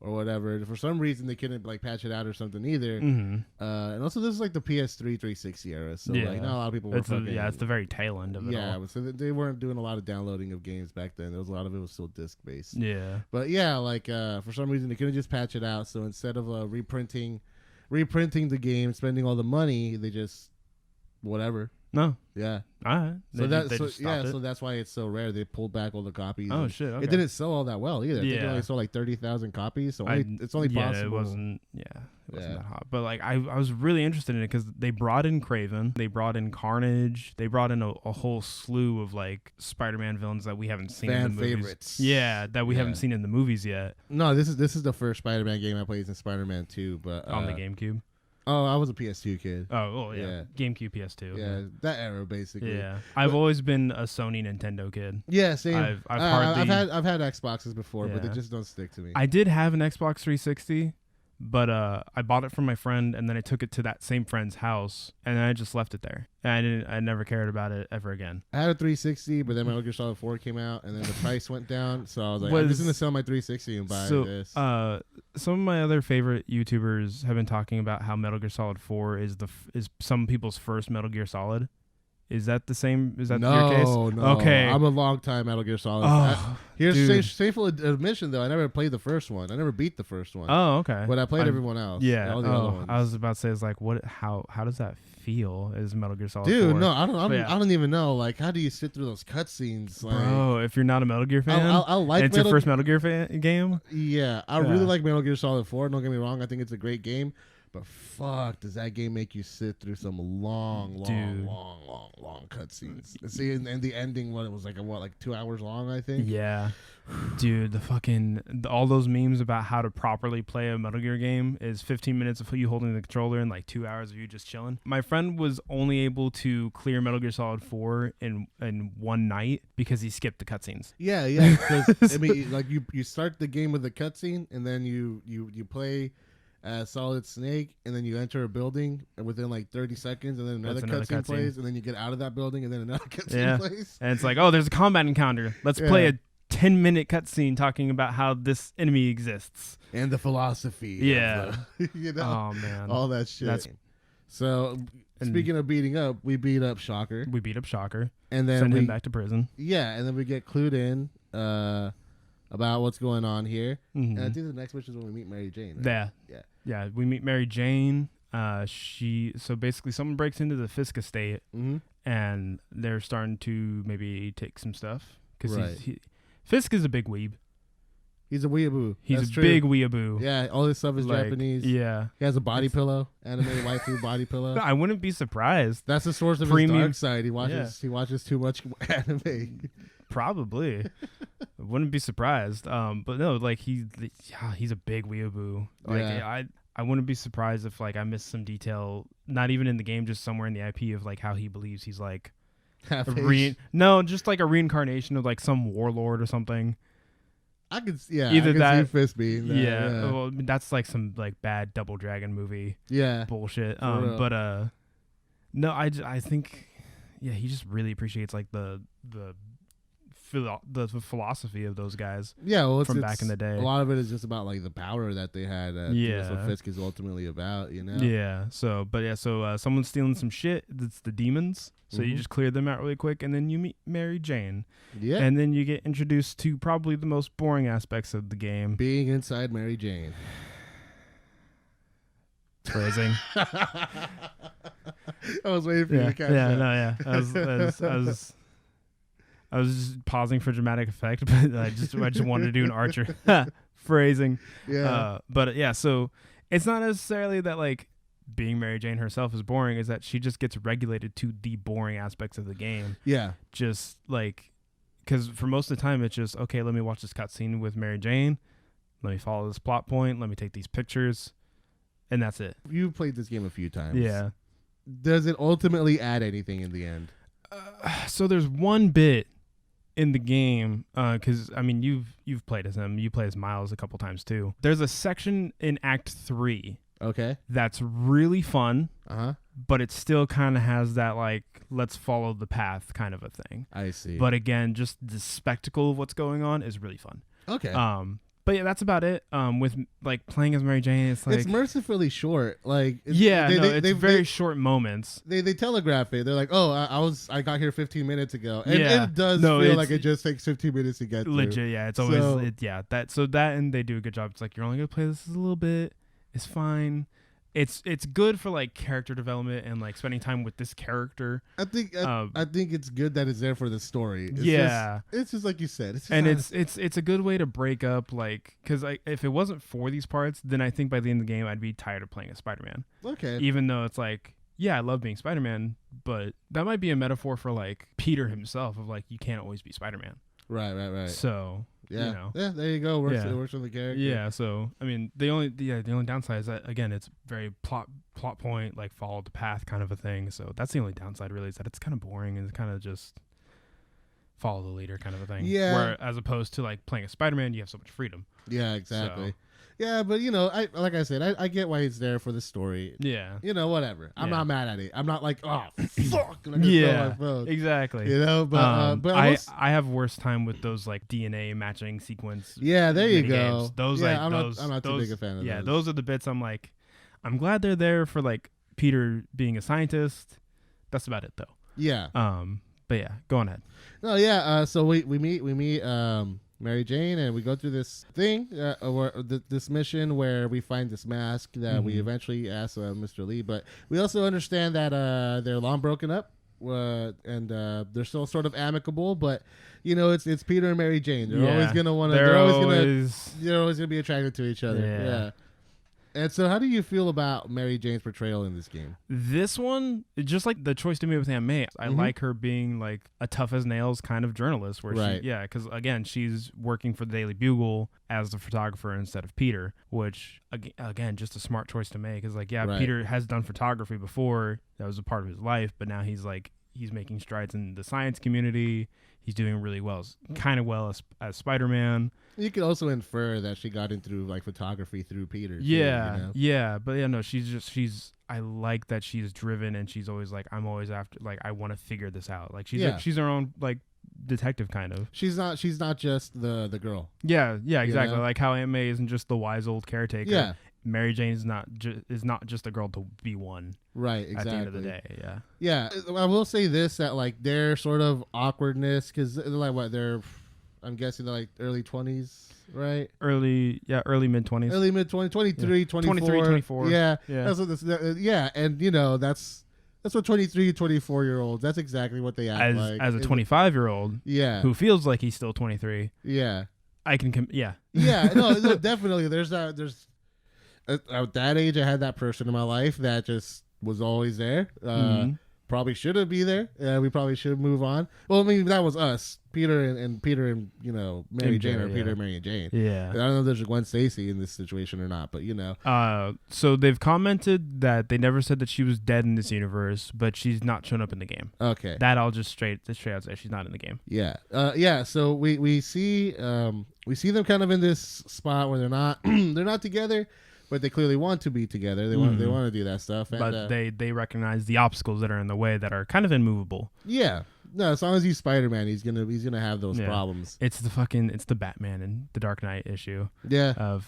or whatever, for some reason they couldn't like patch it out or something either. And also this is like the PS3 360 era, so like not a lot of people were it's the very tail end of it all. Yeah, so they weren't doing a lot of downloading of games back then. There was a lot of it was still disc based. Yeah, but yeah, like for some reason they couldn't just patch it out, so instead of reprinting the game, spending all the money, they just whatever. No. Yeah. All right. So that's why it's so rare. They pulled back all the copies. Oh shit. Okay. It didn't sell all that well either. I think it only sold like 30,000 copies. So it's only possible. It wasn't that hot. But like I was really interested in it because they brought in Kraven, they brought in Carnage, they brought in a whole slew of like Spider-Man villains that we haven't seen in the movies. Favorites. Yeah, that we haven't seen in the movies yet. No, this is the first Spider-Man game I played since Spider-Man 2, but on the GameCube. Oh, I was a PS2 kid. Oh, yeah. GameCube, PS2. Yeah, that era basically. Yeah, I've always been a Sony Nintendo kid. Yeah, same. I've had Xboxes before, but they just don't stick to me. I did have an Xbox 360, but I bought it from my friend, and then I took it to that same friend's house, and then I just left it there. And I never cared about it ever again. I had a 360, but then Metal Gear Solid 4 came out, and then the price went down, so I was like, I'm just going to sell my 360 and buy this. Some of my other favorite YouTubers have been talking about how Metal Gear Solid 4 is some people's first Metal Gear Solid. Is that the same? Is that your case? No. Okay. I'm a long time Metal Gear Solid. Here's shameful admission though. I never played the first one. I never beat the first one. Oh, okay. But I played everyone else. Yeah. All the other ones. I was about to say, it's like, what? How does that feel? Is Metal Gear Solid? Dude, 4? no, I don't even know. Like, how do you sit through those cutscenes? Like, bro, if you're not a Metal Gear fan, I like and it's your first Metal Gear game. Yeah, I really like Metal Gear Solid 4. Don't get me wrong. I think it's a great game. But fuck, does that game make you sit through some long cutscenes? See, and the ending, it was like 2 hours long, I think. Yeah, dude, all those memes about how to properly play a Metal Gear game is 15 minutes of you holding the controller and like 2 hours of you just chilling. My friend was only able to clear Metal Gear Solid 4 in one night because he skipped the cutscenes. Yeah, because I mean, like you start the game with a cutscene, and then you play Solid Snake, and then you enter a building within like 30 seconds, and then another cutscene plays, and then you get out of that building, and then another cutscene plays. And it's like, oh, there's a combat encounter. Let's play a 10-minute cutscene talking about how this enemy exists. And the philosophy. Yeah. Oh, man. All that shit. So, speaking of beating up, we beat up Shocker. And then send him back to prison. Yeah, and then we get clued in about what's going on here. And I think the next mission is when we meet Mary Jane, right? Yeah, we meet Mary Jane. So basically someone breaks into the Fisk estate, and they're starting to maybe take some stuff. Because Fisk is a big weeb. He's a weeaboo. He's a big weeaboo. Yeah, all his stuff is Japanese. Yeah. He has a body pillow, anime waifu body pillow. I wouldn't be surprised. That's the source of his dark side. He watches too much anime. Probably. I wouldn't be surprised. But no, like he's a big weeaboo. Like I wouldn't be surprised if like I missed some detail, not even in the game, just somewhere in the IP of like how he believes he's like just like a reincarnation of like some warlord or something. I could, yeah, either I can that, see Fisk being that. yeah. Yeah. Well, I mean, that's like some like bad Double Dragon movie Yeah. bullshit. For real. But no, I think, yeah, he just really appreciates like the philosophy of those guys. Yeah, well, from back in the day. A lot of it is just about like the power that they had. That's what Fisk is ultimately about, you know. Yeah. So, someone's stealing some shit. It's the demons. So you just clear them out really quick, and then you meet Mary Jane. Yeah. And then you get introduced to probably the most boring aspects of the game. Being inside Mary Jane. Phrasing. I was waiting for you to catch that. No, yeah. I was just pausing for dramatic effect, but I just wanted to do an Archer phrasing. Yeah. But yeah, so it's not necessarily that like being Mary Jane herself is boring, is that she just gets regulated to the boring aspects of the game. Yeah. Just like, because for most of the time it's just, okay, let me watch this cutscene with Mary Jane. Let me follow this plot point. Let me take these pictures. And that's it. You've played this game a few times. Yeah. Does it ultimately add anything in the end? So there's one bit in the game, because I mean you've played as him. You play as Miles a couple times too. There's a section in Act 3. Okay. That's really fun. Uh-huh. But it still kind of has that like, let's follow the path kind of a thing. I see. But again, just the spectacle of what's going on is really fun. Okay. But yeah, that's about it. With like playing as Mary Jane, it's like, it's mercifully short. Like, it's very short moments. They telegraph it. They're like, oh, I got here 15 minutes ago, and Yeah. it does feel like it just takes 15 minutes to get through. Legit, yeah. It's always that and they do a good job. It's like, you're only gonna play this a little bit. It's fine. It's good for like character development and like spending time with this character. I think it's good that it's there for the story. It's just like you said. It's a good way to break up, like, because if it wasn't for these parts, then I think by the end of the game I'd be tired of playing as Spider-Man. Okay. Even though it's like, yeah, I love being Spider-Man, but that might be a metaphor for like Peter himself of like, you can't always be Spider-Man. Right. So yeah, you know. yeah, there you go. It works on the character. Yeah, so I mean, the only downside is that again, it's very plot point, like follow the path kind of a thing. So that's the only downside, really, is that it's kind of boring and it's kind of just follow the leader kind of a thing. Yeah. Where as opposed to like playing a Spider-Man, you have so much freedom. Yeah, exactly. So. Yeah, but you know, I get why it's there for the story. Yeah. You know, whatever. I'm not mad at it. I'm not like, oh fuck. Yeah. Exactly. You know, but I have worse time with those like DNA matching sequence. Yeah, there you go. Games. Those I'm not too big a fan of those. Yeah, those are the bits I'm like, I'm glad they're there for like Peter being a scientist. That's about it though. Yeah. But yeah, go on ahead. No, yeah. So we meet Mary Jane, and we go through this thing, this mission where we find this mask that we eventually ask Mr. Lee. But we also understand that they're long broken up, and they're still sort of amicable. But you know, it's Peter and Mary Jane. They're always gonna want to. They're always gonna be attracted to each other. Yeah. And so, how do you feel about Mary Jane's portrayal in this game? This one, just like the choice to me with Aunt May, I like her being like a tough as nails kind of journalist. Where because again, she's working for the Daily Bugle as the photographer instead of Peter, which again, just a smart choice to make. Because Peter has done photography before; that was a part of his life, but now he's making strides in the science community. He's doing really well, as Spider-Man. You could also infer that she got into like photography through Peter. Yeah, too, you know? yeah, but yeah, no, she's. I like that she's driven and she's always like, I'm always after, like, I want to figure this out. Like she's her own like detective kind of. She's not just the girl. Yeah, exactly. You know? Like how Aunt May isn't just the wise old caretaker. Yeah. Mary Jane is not just a girl to be one. Right, exactly. At the end of the day, yeah. Yeah, I will say this, that like their sort of awkwardness, because I'm guessing they're like early 20s, right? Early mid-20s. Early mid-20s, 23, 24. 23, 24. Yeah. That's what and you know, that's what 23, 24-year-olds, that's exactly what they act like. As a 25-year-old who feels like he's still 23. Yeah. I can, Yeah, no, definitely. There's at that age, I had that person in my life that just was always there. probably shouldn't be there. We probably should move on. Well, I mean, that was us. Peter and Mary Jane, or Peter, Mary and Jane. Yeah. I don't know if there's Gwen Stacy in this situation or not, but So they've commented that they never said that she was dead in this universe, but she's not shown up in the game. Okay. That I'll just straight out say she's not in the game. Yeah. So we see them kind of in this spot where they're not together, but they clearly want to be together. They want to do that stuff. And, but they recognize the obstacles that are in the way that are kind of immovable. Yeah. No, as long as he's Spider-Man, he's gonna have those problems. It's the Batman and the Dark Knight issue. Yeah.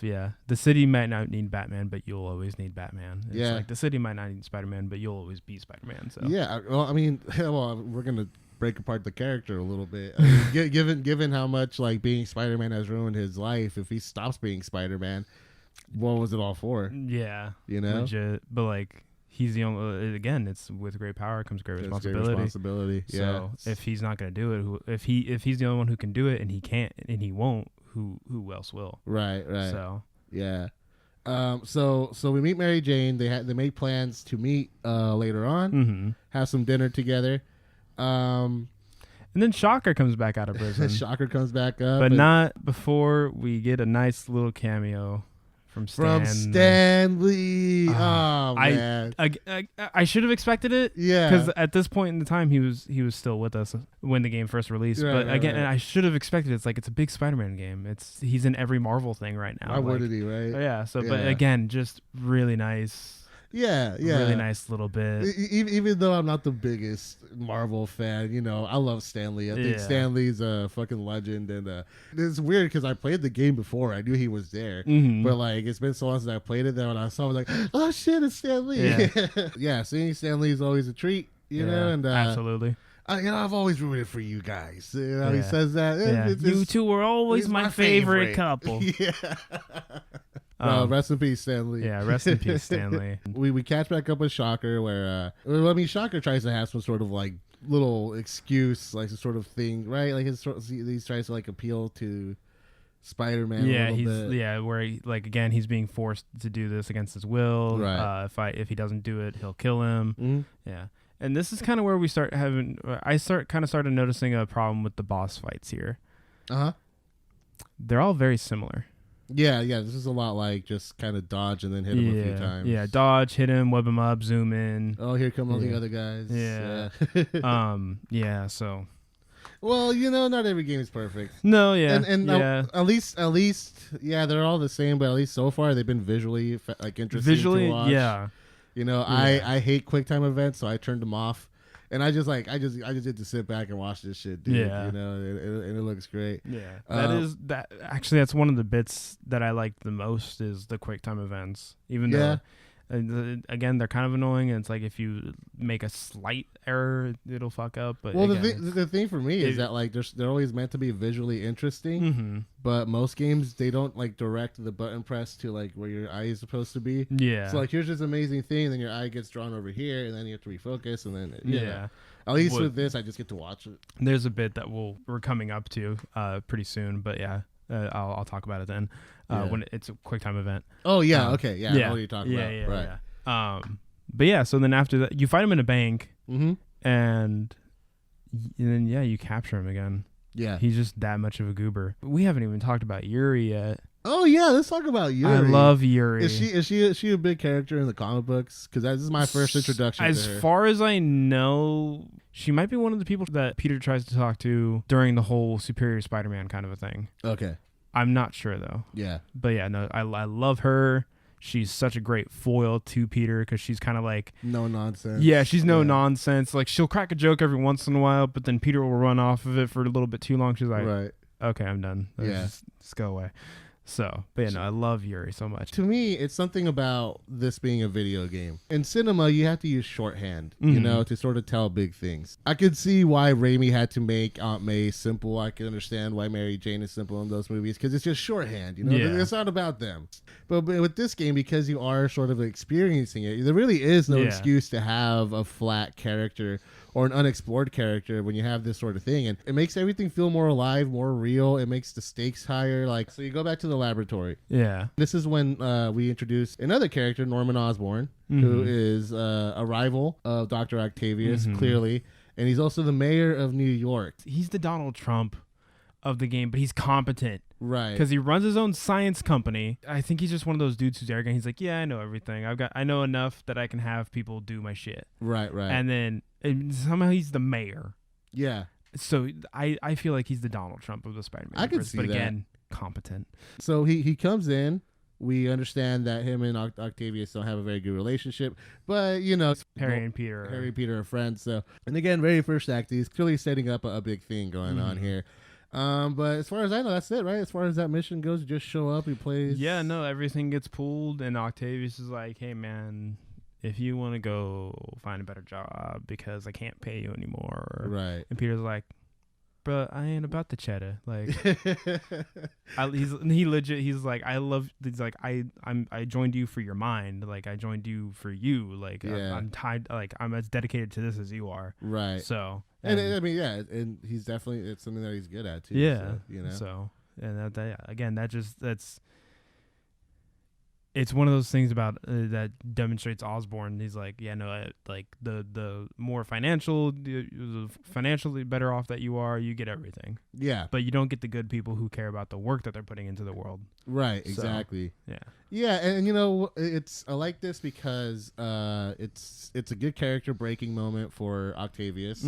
The city might not need Batman, but you'll always need Batman. It's yeah. like the city might not need Spider-Man, but you'll always be Spider-Man. So yeah. Well, I mean, we're gonna break apart the character a little bit. I mean, given how much like being Spider-Man has ruined his life, if he stops being Spider-Man, what was it all for? Yeah. Legit. But like. He's the only. Again, it's with great power comes great responsibility. Yeah. So if he's not going to do it, if he's the only one who can do it, and he can't, and he won't, who else will? Right. So yeah. So we meet Mary Jane. They make plans to meet later on. Have some dinner together. And then Shocker comes back out of prison. Shocker comes back up, but not before we get a nice little cameo. From Stan Lee. Oh man, I should have expected it. Yeah, because at this point in the time, he was still with us when the game first released. Right, but again, right. I should have expected it. It's like it's a big Spider-Man game. He's in every Marvel thing right now. Why wouldn't he? Right? Yeah. So, but again, just really nice. Yeah. Really nice little bit. Even though I'm not the biggest Marvel fan, I love Stan Lee. I think Stan Lee's a fucking legend, and it's weird because I played the game before. I knew he was there, but like it's been so long since I played it that when I saw him, I was like, oh shit, it's Stan Lee. Yeah, seeing Stan Lee is always a treat, you know, and absolutely. I've always rooted for you guys. He says that. You two were always my favorite couple. Yeah. Rest in peace, Stan Lee. Yeah, rest in peace, Stan Lee. We catch back up with Shocker, where Shocker tries to have some sort of like little excuse, like some sort of thing, right? Like he tries to like appeal to Spider-Man. Where he's being forced to do this against his will. Right. If he doesn't do it, he'll kill him. Mm-hmm. Yeah. And this is kind of where we started noticing a problem with the boss fights here. They're all very similar. Yeah, this is a lot like just kind of dodge and then hit him a few times. Yeah, dodge, hit him, web him up, zoom in. Oh, here come all the other guys. Yeah. So. Well, not every game is perfect. No, yeah, and at least, they're all the same. But at least so far, they've been visually interesting to watch. Yeah. I hate QuickTime events, so I turned them off. And I just get to sit back and watch this shit, dude. Yeah. And it looks great. Yeah. That's one of the bits that I like the most is the QuickTime events. Even though again, they're kind of annoying, and it's like if you make a slight error, it'll fuck up. But the thing for me is that like they're always meant to be visually interesting, but most games they don't like direct the button press to like where your eye is supposed to be. Yeah. So like here's this amazing thing, and then your eye gets drawn over here, and then you have to refocus, and then At least with this, I just get to watch it. There's a bit that we're coming up to pretty soon, but yeah. I'll talk about it then when it's a QuickTime event. Oh yeah, okay, yeah. I know what you're talking about. Yeah, right. But yeah, so then after that, you fight him in a bank, and then you capture him again. Yeah, he's just that much of a goober. We haven't even talked about Yuri yet. Oh yeah, let's talk about Yuri. I love Yuri. Is she a big character in the comic books? Because this is my first introduction. As to her. Far as I know, she might be one of the people that Peter tries to talk to during the whole Superior Spider-Man kind of a thing. Okay, I'm not sure though. Yeah, but yeah, no, I love her. She's such a great foil to Peter because she's kind of like no nonsense. Yeah, she's no nonsense. Like she'll crack a joke every once in a while, but then Peter will run off of it for a little bit too long. She's like, right, okay, I'm done. Just go away. So, but yeah, no, I love Yuri so much. To me, it's something about this being a video game. In cinema, you have to use shorthand, to sort of tell big things. I could see why Raimi had to make Aunt May simple. I can understand why Mary Jane is simple in those movies because it's just shorthand. It's not about them. But with this game, because you are sort of experiencing it, there really is no excuse to have a flat character or an unexplored character when you have this sort of thing, and it makes everything feel more alive, more real. It makes the stakes higher. Like, so you go back to the laboratory. Yeah. This is when we introduce another character, Norman Osborn, who is a rival of Dr. Octavius, clearly, and he's also the mayor of New York. He's the Donald Trump of the game, but he's competent. Right. Because he runs his own science company. I think he's just one of those dudes who's arrogant. He's like, yeah, I know everything. I know enough that I can have people do my shit. Right. And somehow he's the mayor. Yeah. So I feel like he's the Donald Trump of the Spider-Man universe. I could see but that. Again, competent. So he comes in. We understand that him and Octavius don't have a very good relationship, but Harry and Peter are friends. So, and again, very first act, he's clearly setting up a big thing going on here. But as far as I know, that's it, right? As far as that mission goes, you just show up, he plays. Yeah, no, everything gets pulled, and Octavius is like, hey, man, if you want to go find a better job because I can't pay you anymore. Right. And Peter's like, but I ain't about the cheddar. Like, I joined you for your mind. Like, I joined you for you. Like, yeah. I'm tied. Like, I'm as dedicated to this as you are. Right. So, and I mean, yeah, and he's definitely, it's something that he's good at too. Yeah. So, So, and it's one of those things about that demonstrates Osborn. He's like, yeah, no, like the more financially better off that you are, you get everything. Yeah. But you don't get the good people who care about the work that they're putting into the world. Right. Exactly. So, yeah. Yeah, and I like this because it's a good character breaking moment for Octavius.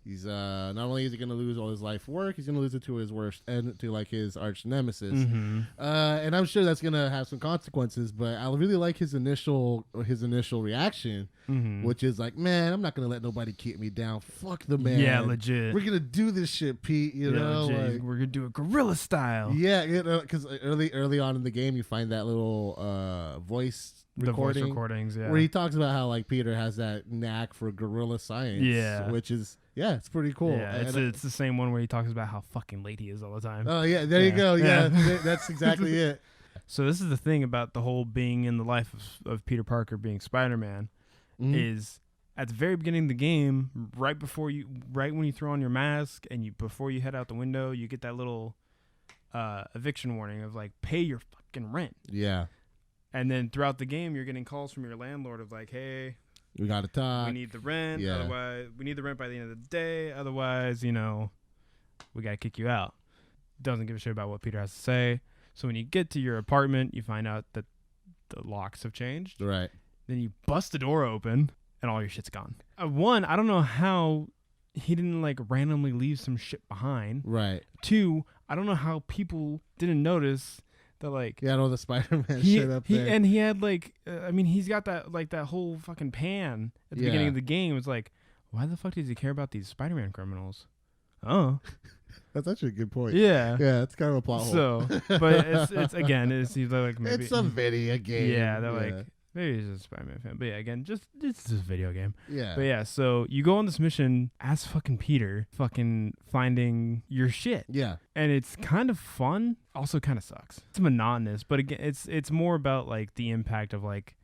He's not only is he going to lose all his life work, he's going to lose it to his worst and to like his arch nemesis. And I'm sure that's going to have some consequences. But I really like his initial reaction, which is like, man, I'm not going to let nobody keep me down. Fuck the man. Yeah, legit. We're going to do this shit, Pete. Like, we're going to do it guerrilla style. Yeah, because early on in the game, you find that little voice recordings, where he talks about how like Peter has that knack for guerrilla science, which is it's pretty cool. Yeah, it's the same one where he talks about how fucking late he is all the time. Oh yeah, there you go. Yeah, that's exactly it. So this is the thing about the whole being in the life of Peter Parker being Spider-Man is at the very beginning of the game, right when you throw on your mask and before you head out the window, you get that little eviction warning of like, pay your fucking rent. Yeah. And then throughout the game, you're getting calls from your landlord of like, hey, we got to talk. We need the rent. Yeah. Otherwise, we need the rent by the end of the day. Otherwise, we got to kick you out. Doesn't give a shit about what Peter has to say. So when you get to your apartment, you find out that the locks have changed. Right. Then you bust the door open and all your shit's gone. One, I don't know how he didn't like randomly leave some shit behind. Right. Two, I don't know how people didn't notice that like all the Spider-Man shit up there. And he had like he's got that whole fucking pan at the beginning of the game. It's like, why the fuck does he care about these Spider-Man criminals? Oh, that's actually a good point. Yeah, it's kind of a plot hole. So, but it's like maybe it's a video game. Yeah, they're like maybe he's a Spider-Man fan. But yeah, again, it's just a video game. Yeah. But yeah, so you go on this mission as fucking Peter, fucking finding your shit. Yeah. And it's kind of fun. Also kind of sucks. It's monotonous, but again, it's more about like the impact of like,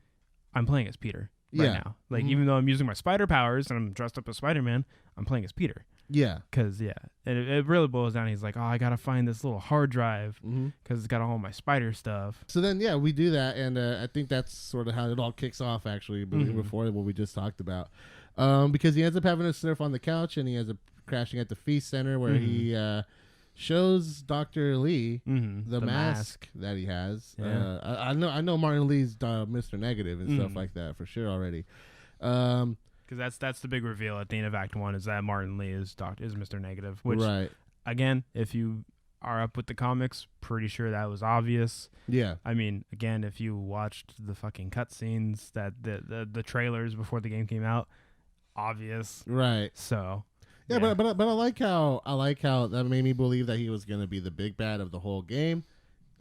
I'm playing as Peter right now. Like even though I'm using my spider powers and I'm dressed up as Spider-Man, I'm playing as Peter. Yeah. Because, and it really boils down. He's like, oh, I got to find this little hard drive because it's got all my spider stuff. So then, we do that. And I think that's sort of how it all kicks off, actually, before what we just talked about. Because he ends up having to surf on the couch and he ends up crashing at the Feast Center where he shows Dr. Lee the mask that he has. Yeah. I know Martin Lee's Mr. Negative and stuff like that for sure already. Because that's the big reveal at the end of Act 1 is that Martin Lee is Mr. Negative. Which, again, if you are up with the comics, pretty sure that was obvious. Yeah. I mean, again, if you watched the fucking cutscenes, that the trailers before the game came out, obvious. Right. So. Yeah, but I like how that made me believe that he was going to be the big bad of the whole game.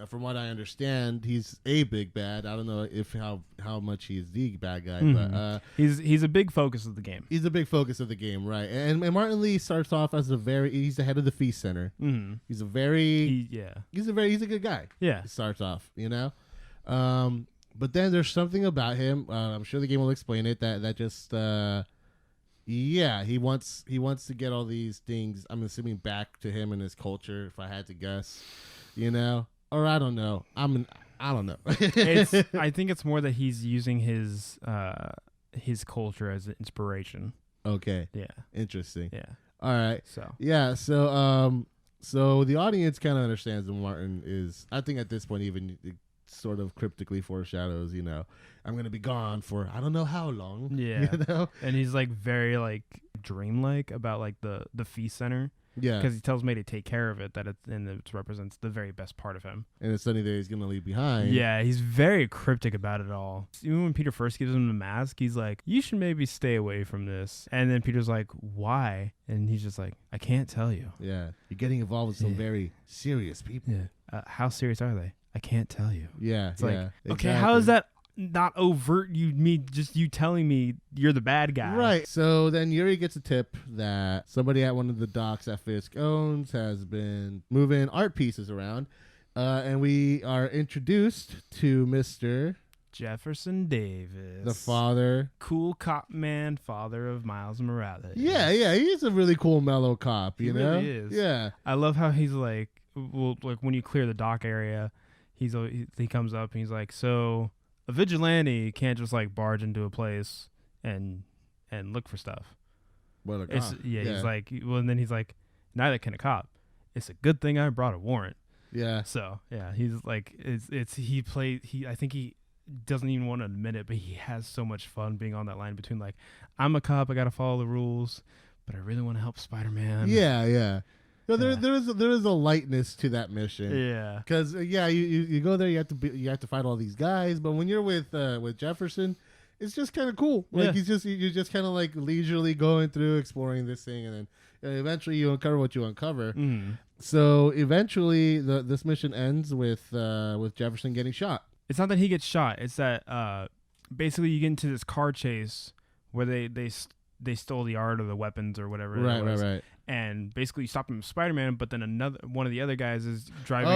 From what I understand, he's a big bad. I don't know if how much he's the bad guy, but he's a big focus of the game. He's a big focus of the game, right? And Martin Lee starts off as he's the head of the Feast Center. He's a good guy. Yeah, he starts off, But then there's something about him. I'm sure the game will explain it that just Yeah, he wants to get all these things, I'm assuming, back to him and his culture, if I had to guess. Or I don't know. I don't know. I think it's more that he's using his culture as an inspiration. Okay. Yeah. Interesting. Yeah. All right. So. Yeah, so the audience kind of understands that Martin is, I think at this point even it sort of cryptically foreshadows, I'm going to be gone for I don't know how long. Yeah. And he's like very like dreamlike about like the feast center. Yeah. Because he tells May to take care of it, and it represents the very best part of him. And it's something that he's going to leave behind. Yeah, he's very cryptic about it all. Even when Peter first gives him the mask, he's like, you should maybe stay away from this. And then Peter's like, why? And he's just like, I can't tell you. Yeah. You're getting involved with some very serious people. Yeah. How serious are they? I can't tell you. Yeah. It's like, okay, how is that not overt? You telling me you're the bad guy. Right. So then Yuri gets a tip that somebody at one of the docks that Fisk owns has been moving art pieces around. And we are introduced to Mr. Jefferson Davis, the father, cool cop man, father of Miles Morales. Yeah, he's a really cool mellow cop. He really is. Yeah, I love how he's like, well, like when you clear the dock area, he comes up and he's like, so a vigilante can't just like barge into a place and look for stuff. Well, a cop. He's like, well, and then he's like, neither can a cop. It's a good thing I brought a warrant. Yeah. So yeah, he's like, I think he doesn't even want to admit it, but he has so much fun being on that line between like, I'm a cop, I got to follow the rules, but I really want to help Spider-Man. Yeah. No, there is a lightness to that mission. Yeah, because you go there, you have to fight all these guys, but when you're with Jefferson, it's just kind of cool. Like you're just kind of like leisurely going through exploring this thing, and then eventually you uncover what you uncover. Mm. So eventually, this mission ends with Jefferson getting shot. It's not that he gets shot; it's that basically you get into this car chase where they stole the art or the weapons or whatever. Right. And basically you stop him with Spider-Man, but then one of the other guys is driving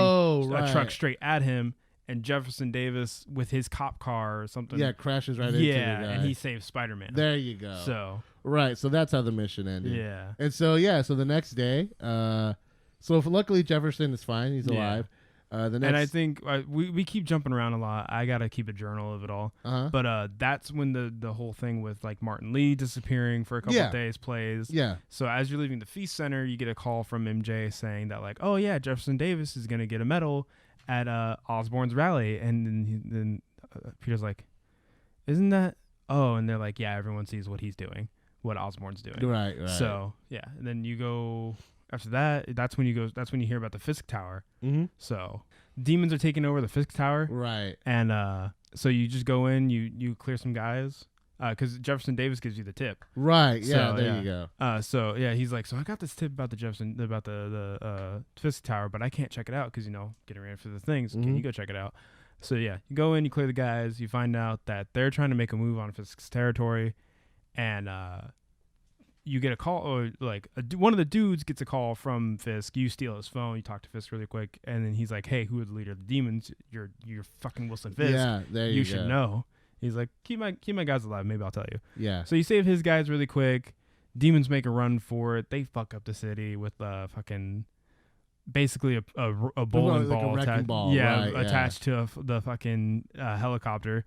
a truck straight at him, and Jefferson Davis with his cop car or something. Yeah, crashes right into the guy. And he saves Spider-Man. There you go. So that's how the mission ended. Yeah. And so the next day, luckily Jefferson is fine. He's alive. And I think we keep jumping around a lot. I gotta keep a journal of it all. But that's when the whole thing with like Martin Lee disappearing for a couple of days plays. Yeah. So as you're leaving the feast center, you get a call from MJ saying that like, oh yeah, Jefferson Davis is gonna get a medal at Osborn's rally, and then Peter's like, isn't that? Oh, and they're like, yeah, everyone sees what he's doing, what Osborn's doing. Right. So yeah, and then you go. After that, that's when you hear about the Fisk Tower. Mm-hmm. So demons are taking over the Fisk Tower. Right. And so you just go in, you clear some guys. Because Jefferson Davis gives you the tip. Right. Yeah. So, there you go. So yeah, he's like, so I got this tip about the Fisk Tower, but I can't check it out because getting ready for the things. Mm-hmm. Can you go check it out? So yeah, you go in, you clear the guys, you find out that they're trying to make a move on Fisk's territory, and you get a call, or like one of the dudes gets a call from Fisk. You steal his phone. You talk to Fisk really quick, and then he's like, "Hey, who are the leader of the demons? You're fucking Wilson Fisk. Yeah, there you go. should know." He's like, "Keep my guys alive. Maybe I'll tell you." Yeah. So you save his guys really quick. Demons make a run for it. They fuck up the city with fucking basically a bowling like ball, a wrecking ball, attached to the fucking helicopter.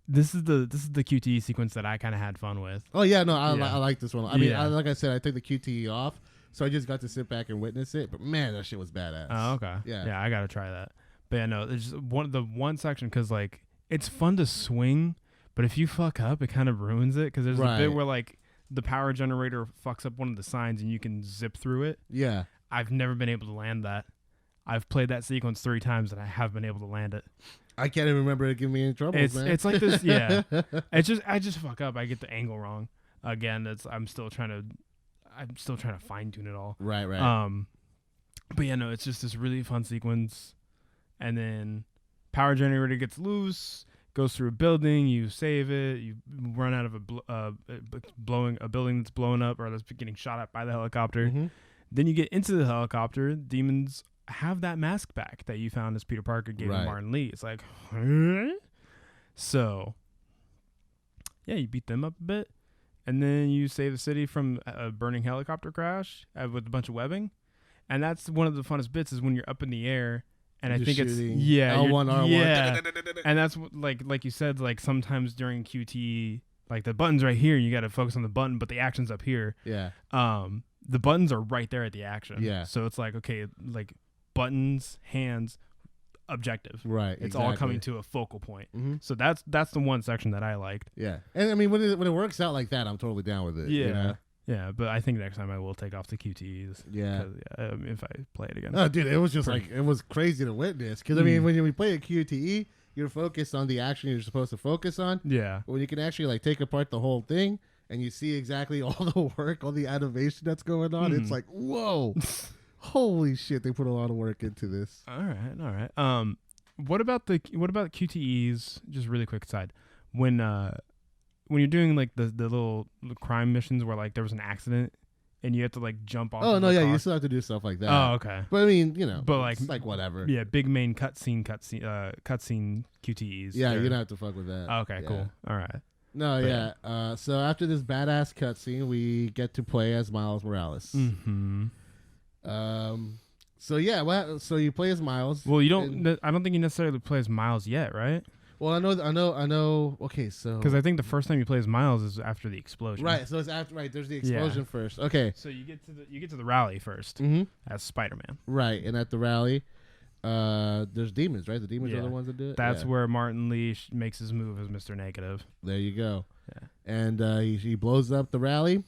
This is the QTE sequence that I kind of had fun with. Oh yeah, no, I like this one. I mean, like I said, I took the QTE off, so I just got to sit back and witness it. But man, that shit was badass. Oh, okay. Yeah, I gotta try that. But yeah, no, there's just one section because like it's fun to swing, but if you fuck up, it kind of ruins it because there's a bit where like the power generator fucks up one of the signs and you can zip through it. Yeah, I've never been able to land that. I've played that sequence 3 times and I have been able to land it. I can't even remember it giving me any trouble, man. It's like this, yeah. I just fuck up. I get the angle wrong. Again, I'm still trying to fine tune it all. Right. But yeah, no, it's just this really fun sequence, and then power generator gets loose, goes through a building, you save it, you run out of a building that's blowing up or that's getting shot at by the helicopter. Mm-hmm. Then you get into the helicopter. Demons have that mask back that you found as Peter Parker gave to Martin Lee. It's like, huh? So yeah, you beat them up a bit, and then you save the city from a burning helicopter crash with a bunch of webbing. And that's one of the funnest bits is when you're up in the air. And I think it's L1, R1. Yeah. And that's like you said, like sometimes during QTE, like the button's right here, you got to focus on the button, but the action's up here. Yeah. The buttons are right there at the action. Yeah. So it's like, okay, like buttons, hands, objective. Right. It's all coming to a focal point. Mm-hmm. So that's the one section that I liked. Yeah. And I mean, when it works out like that, I'm totally down with it. Yeah. You know? Yeah, but I think next time I will take off the QTEs. Yeah. If I play it again. Oh, dude, it was just it was crazy to witness. Because, I mean, when we play a QTE, you're focused on the action you're supposed to focus on. Yeah. When you can actually, like, take apart the whole thing and you see exactly all the work, all the animation that's going on, it's like, whoa. Holy shit, they put a lot of work into this. All right. What about QTEs, just really quick aside, when you're doing like the little crime missions where like there was an accident and you have to like jump off. Oh no, yeah, you still have to do stuff like that. Oh, okay. But I mean, you know, but it's like whatever. Yeah, big main cutscene QTEs. Yeah, you don't have to fuck with that. Oh, okay, yeah. Cool. All right. No, but, yeah. So after this badass cutscene, we get to play as Miles Morales. Mm-hmm. So yeah, so you play as Miles. Well, you don't. I don't think you necessarily play as Miles yet, right? Well, I know. Okay, so because I think the first time you play as Miles is after the explosion. Right. So it's after. Right. There's the explosion first. Okay. So you get to the rally first as Spider-Man. Right, and at the rally, there's demons. Right. The demons are the ones that do it. That's where Martin Lee makes his move as Mr. Negative. There you go. Yeah. And he blows up the rally,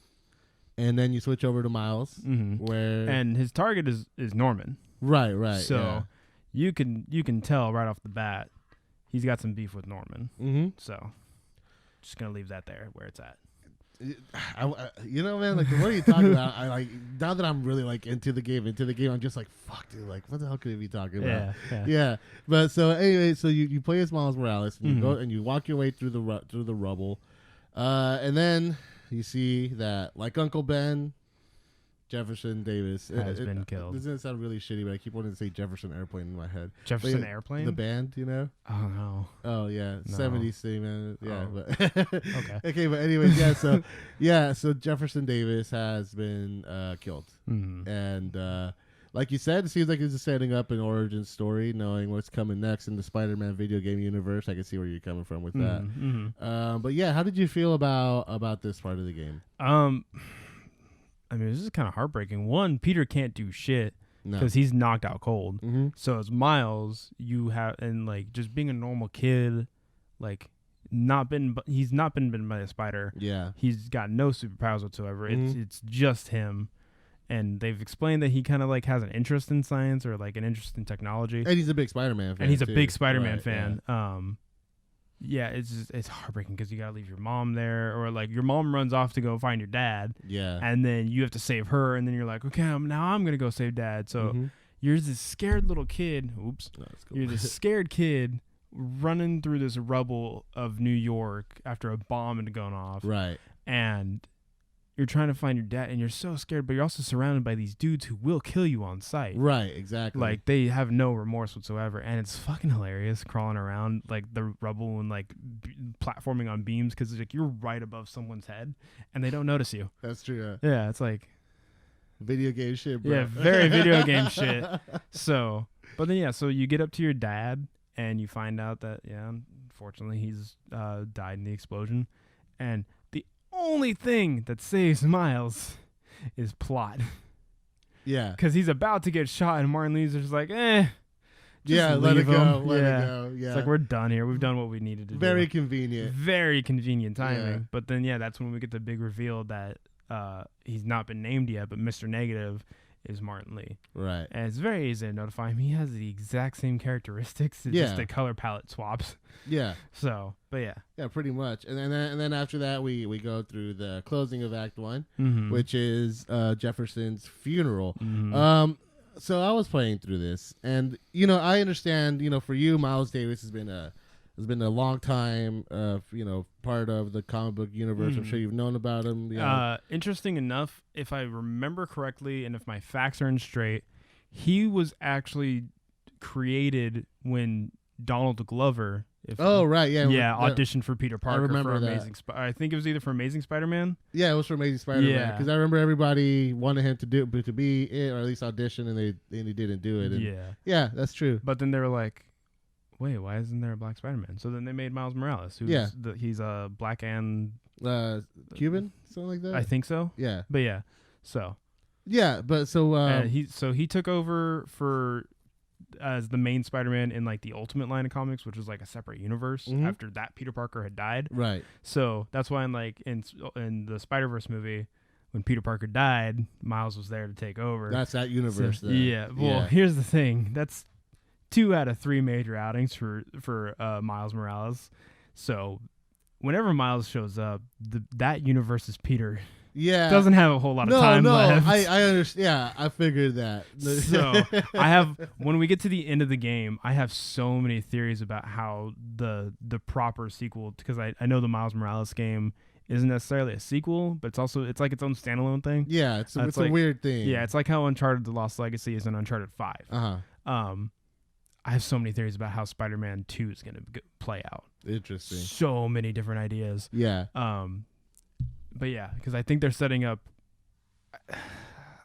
and then you switch over to Miles, and his target is Norman. Right. So you can tell right off the bat. He's got some beef with Norman. Mm-hmm. So, just going to leave that there where it's at. You know, man, like, what are you talking about? I like, now that I'm really, like, into the game, I'm just like, fuck, dude, like, what the hell could he be talking about? Yeah. But, so, anyway, so you play as Miles Morales, and you go, and you walk your way through the rubble, and then you see that, like Uncle Ben, Jefferson Davis has been killed. This doesn't sound really shitty, but I keep wanting to say Jefferson Airplane in my head. Jefferson Airplane? The band, you know? Oh, no. Oh, yeah. No. 70s thing, man. Yeah. Oh. But okay, but anyways, so Jefferson Davis has been killed. Mm-hmm. And like you said, it seems like it's just setting up an origin story, knowing what's coming next in the Spider-Man video game universe. I can see where you're coming from with that. Mm-hmm. But yeah, how did you feel about this part of the game? I mean, this is kind of heartbreaking. One, Peter can't do shit because he's knocked out cold. Mm-hmm. So as Miles, you have, and like just being a normal kid, like he's not been bitten by a spider. Yeah, he's got no superpowers whatsoever. Mm-hmm. It's just him, and they've explained that he kind of like has an interest in science or like an interest in technology. And he's a big Spider-Man fan. And he's a big Spider-Man fan. Yeah. Yeah, it's heartbreaking because you gotta leave your mom there, or like your mom runs off to go find your dad. Yeah, and then you have to save her, and then you're like, okay, now I'm gonna go save dad. So you're this scared little kid. Oops, cool. You're this scared kid running through this rubble of New York after a bomb had gone off. Right, and you're trying to find your dad, and you're so scared, but you're also surrounded by these dudes who will kill you on sight. Right, exactly. Like, they have no remorse whatsoever, and it's fucking hilarious crawling around, like, the rubble and, like, platforming on beams, because, like, you're right above someone's head, and they don't notice you. That's true. Yeah, it's like... Video game shit, bro. Yeah, very video game shit. So, but then, so you get up to your dad, and you find out that, unfortunately, he's died in the explosion, and... only thing that saves Miles is plot. Yeah. Because he's about to get shot and Martin Lee's just like, let it go. Let it go. Yeah. It's like, we're done here. We've done what we needed to do. Very convenient. Very convenient timing. Yeah. But then, that's when we get the big reveal that he's not been named yet, but Mr. Negative is Martin Lee. Right. And it's very easy to notify him. He has the exact same characteristics. It's just the color palette swaps. Yeah. So, but yeah. Yeah, pretty much. And then after that, we go through the closing of Act 1, which is Jefferson's funeral. Mm-hmm. So I was playing through this, and, I understand, for you, Miles Davis has been a long time, part of the comic book universe. I'm sure you've known about him. Interesting enough, if I remember correctly, and if my facts are in straight, he was actually created when Donald Glover Right, yeah, yeah, auditioned for Peter Parker. I remember for that. I think it was either for Amazing Spider-Man. Yeah, it was for Amazing Spider-Man. Yeah, because I remember everybody wanted him to be it, or at least audition, and he didn't do it. And yeah, that's true. But then they were like, wait, why isn't there a black Spider-Man? So then they made Miles Morales, he's a black and Cuban, something like that. I think so. Yeah, but yeah, so yeah, but so he took over for as the main Spider-Man in like the Ultimate line of comics, which was like a separate universe after that Peter Parker had died. Right. So that's why in the Spider-Verse movie, when Peter Parker died, Miles was there to take over. That's that universe. So, yeah. Well, here's the thing. That's 2 out of 3 major outings for Miles Morales. So whenever Miles shows up, that universe is Peter. Yeah, doesn't have a whole lot of time left. I understand. Yeah, I figured that. So when we get to the end of the game, I have so many theories about how the proper sequel, because I know the Miles Morales game isn't necessarily a sequel, but it's like its own standalone thing. Yeah, it's like, a weird thing. Yeah, it's like how Uncharted: The Lost Legacy is an Uncharted 5. I have so many theories about how Spider-Man 2 is going to play out. Interesting. So many different ideas. Yeah. But yeah, because I think they're setting up.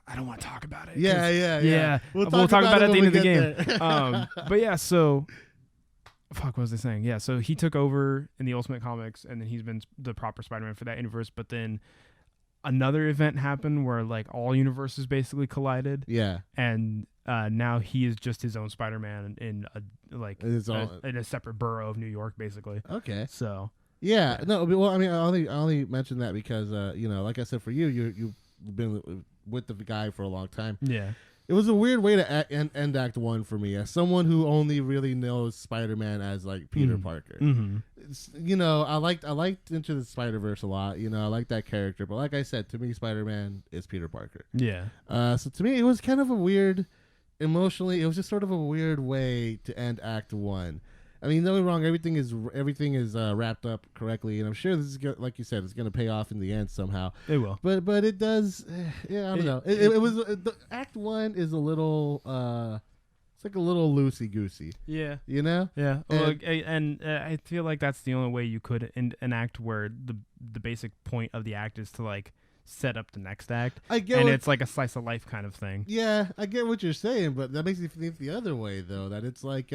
I don't want to talk about it. Yeah. We'll talk about it at the end of the game. But yeah, so fuck, what was I saying? Yeah, so he took over in the Ultimate Comics, and then he's been the proper Spider-Man for that universe. But then another event happened where like all universes basically collided. Yeah, and now he is just his own Spider-Man in a separate borough of New York, basically. Okay, so. Yeah, no, well, I mean, I only mentioned that because, like I said, for you've been with the guy for a long time. Yeah. It was a weird way to end Act 1 for me, as someone who only really knows Spider-Man as, like, Peter Parker. Mm-hmm. I liked Into the Spider-Verse a lot. I like that character. But like I said, to me, Spider-Man is Peter Parker. Yeah. So to me, it was kind of a weird, emotionally, it was just sort of a weird way to end Act 1. I mean, don't get me wrong. Everything is wrapped up correctly, and I'm sure this is like you said, it's going to pay off in the end somehow. It will, but it does. Yeah, I don't know. It was the Act 1 is a little. It's like a little loosey goosey. Yeah. Yeah. Well, and I feel like that's the only way you could an act where the basic point of the act is to like set up the next act. It's like a slice of life kind of thing. Yeah, I get what you're saying, but that makes me think the other way though. That it's like.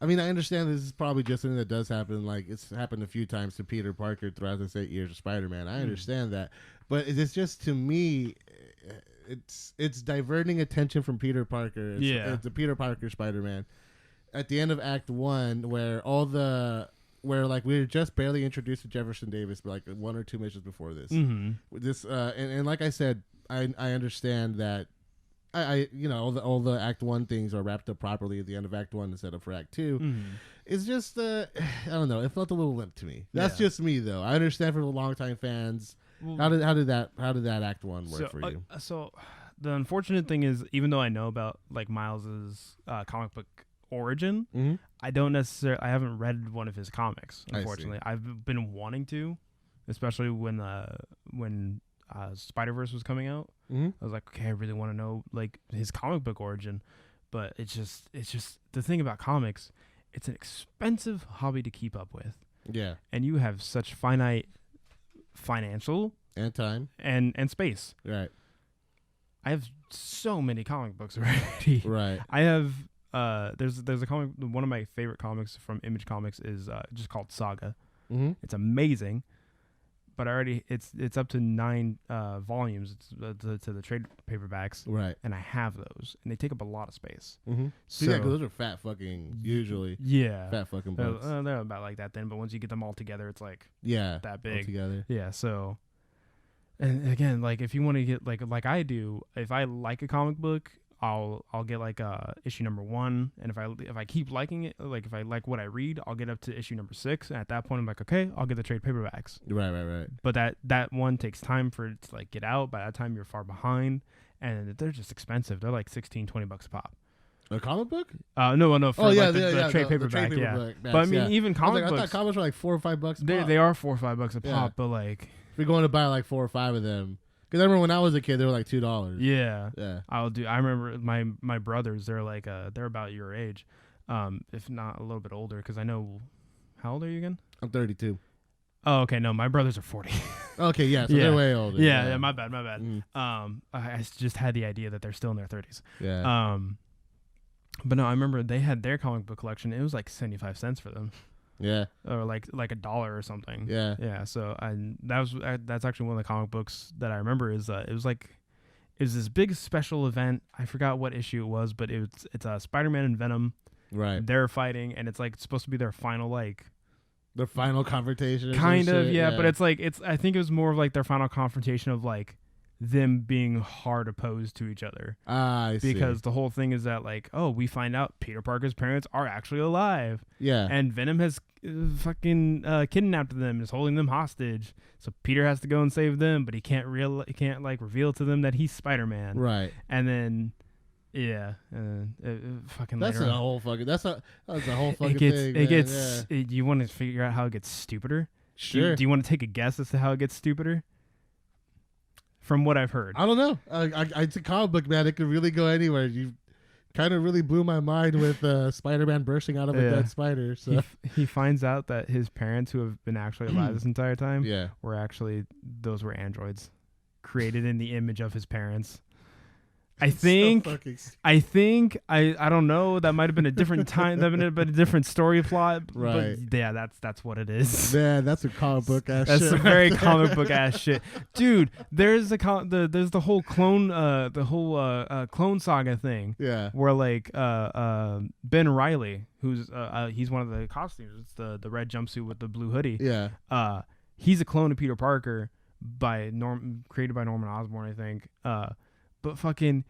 I mean, I understand this is probably just something that does happen. Like, it's happened a few times to Peter Parker throughout this 8 years of Spider-Man. I understand that. But it's just, to me, it's diverting attention from Peter Parker. It's the Peter Parker Spider-Man. At the end of Act 1, where we were just barely introduced to Jefferson Davis, like 1 or 2 missions before this. Mm-hmm. This and like I said, I understand that all the Act 1 things are wrapped up properly at the end of Act 1 instead of for Act 2. Mm-hmm. It's just, I don't know. It felt a little limp to me. That's just me, though. I understand for the longtime fans. How did that Act 1 work for you? So the unfortunate thing is, even though I know about like Miles's comic book origin, mm-hmm. I haven't read one of his comics. Unfortunately, I've been wanting to, especially when Spider-Verse was coming out. Mm-hmm. I was like, okay, I really want to know like his comic book origin, but it's just the thing about comics, it's an expensive hobby to keep up with. Yeah, and you have such finite financial and time and space. Right. I have so many comic books already. Right. I have there's a comic. One of my favorite comics from Image Comics is just called Saga. Mm-hmm. It's amazing. But it's up to 9 volumes to the trade paperbacks, right? And I have those, and they take up a lot of space. Mm-hmm. So yeah, those are fat fucking usually. Yeah, fat fucking books. They're about like that then, but once you get them all together, it's like that big all together. Yeah, so and again, like if you want to get like I do, if I like a comic book, I'll get like issue number 1, and if I keep liking it, like if I like what I read, I'll get up to issue number 6, and at that point I'm like, okay, I'll get the trade paperbacks. Right. But that one takes time for it to like get out. By that time you're far behind, and they're just expensive. They're like $16-20 a pop. A comic book? No. For the trade paperback, But I mean, even comic books. I thought comics were like $4 or $5 a pop. They are $4 or $5 a pop, but like if you're going to buy like 4 or 5 of them. Because I remember when I was a kid, they were like $2. Yeah. I remember my brothers. They're like they're about your age, if not a little bit older. Because I know How old are you again? I'm 32. Oh, okay. No, my brothers are 40. Okay, yeah, so they're way older. Yeah, my bad. Mm. I just had the idea that they're still in their 30s. Yeah. But no, I remember they had their comic book collection. It was like 75 cents for them. Yeah. Or like $1 or something. Yeah. Yeah. So that's actually one of the comic books that I remember is it was this big special event. I forgot what issue it was, but it's Spider-Man and Venom. Right. They're fighting, and it's like supposed to be their final the final confrontation. Kind of, yeah. But I think it was more of like their final confrontation of like them being hard opposed to each other. I see. Because the whole thing is that like, oh, we find out Peter Parker's parents are actually alive. Yeah. And Venom has fucking kidnapped them and is holding them hostage. So Peter has to go and save them, but he can't like reveal to them that he's Spider-Man. Right. And then yeah, fucking. That's later a on. whole fucking. That's a whole fucking thing. It gets. You want to figure out how it gets stupider? Sure. Do you want to take a guess as to how it gets stupider? From what I've heard, I don't know. It's a comic book, man. It could really go anywhere. You kind of really blew my mind with Spider-Man bursting out of a dead spider. So he finds out that his parents, who have been actually alive this entire time, were those androids created in the image of his parents. I think I don't know. That might have been a different time. That might have been a different story plot. Right. But yeah, that's what it is. Man, that's a comic book ass shit. That's some very comic book ass shit, dude. There's the whole clone saga thing. Yeah. Where like Ben Reilly, who's he's one of the costumes. It's the red jumpsuit with the blue hoodie. Yeah. He's a clone of Peter Parker created by Norman Osborn, I think. But fucking,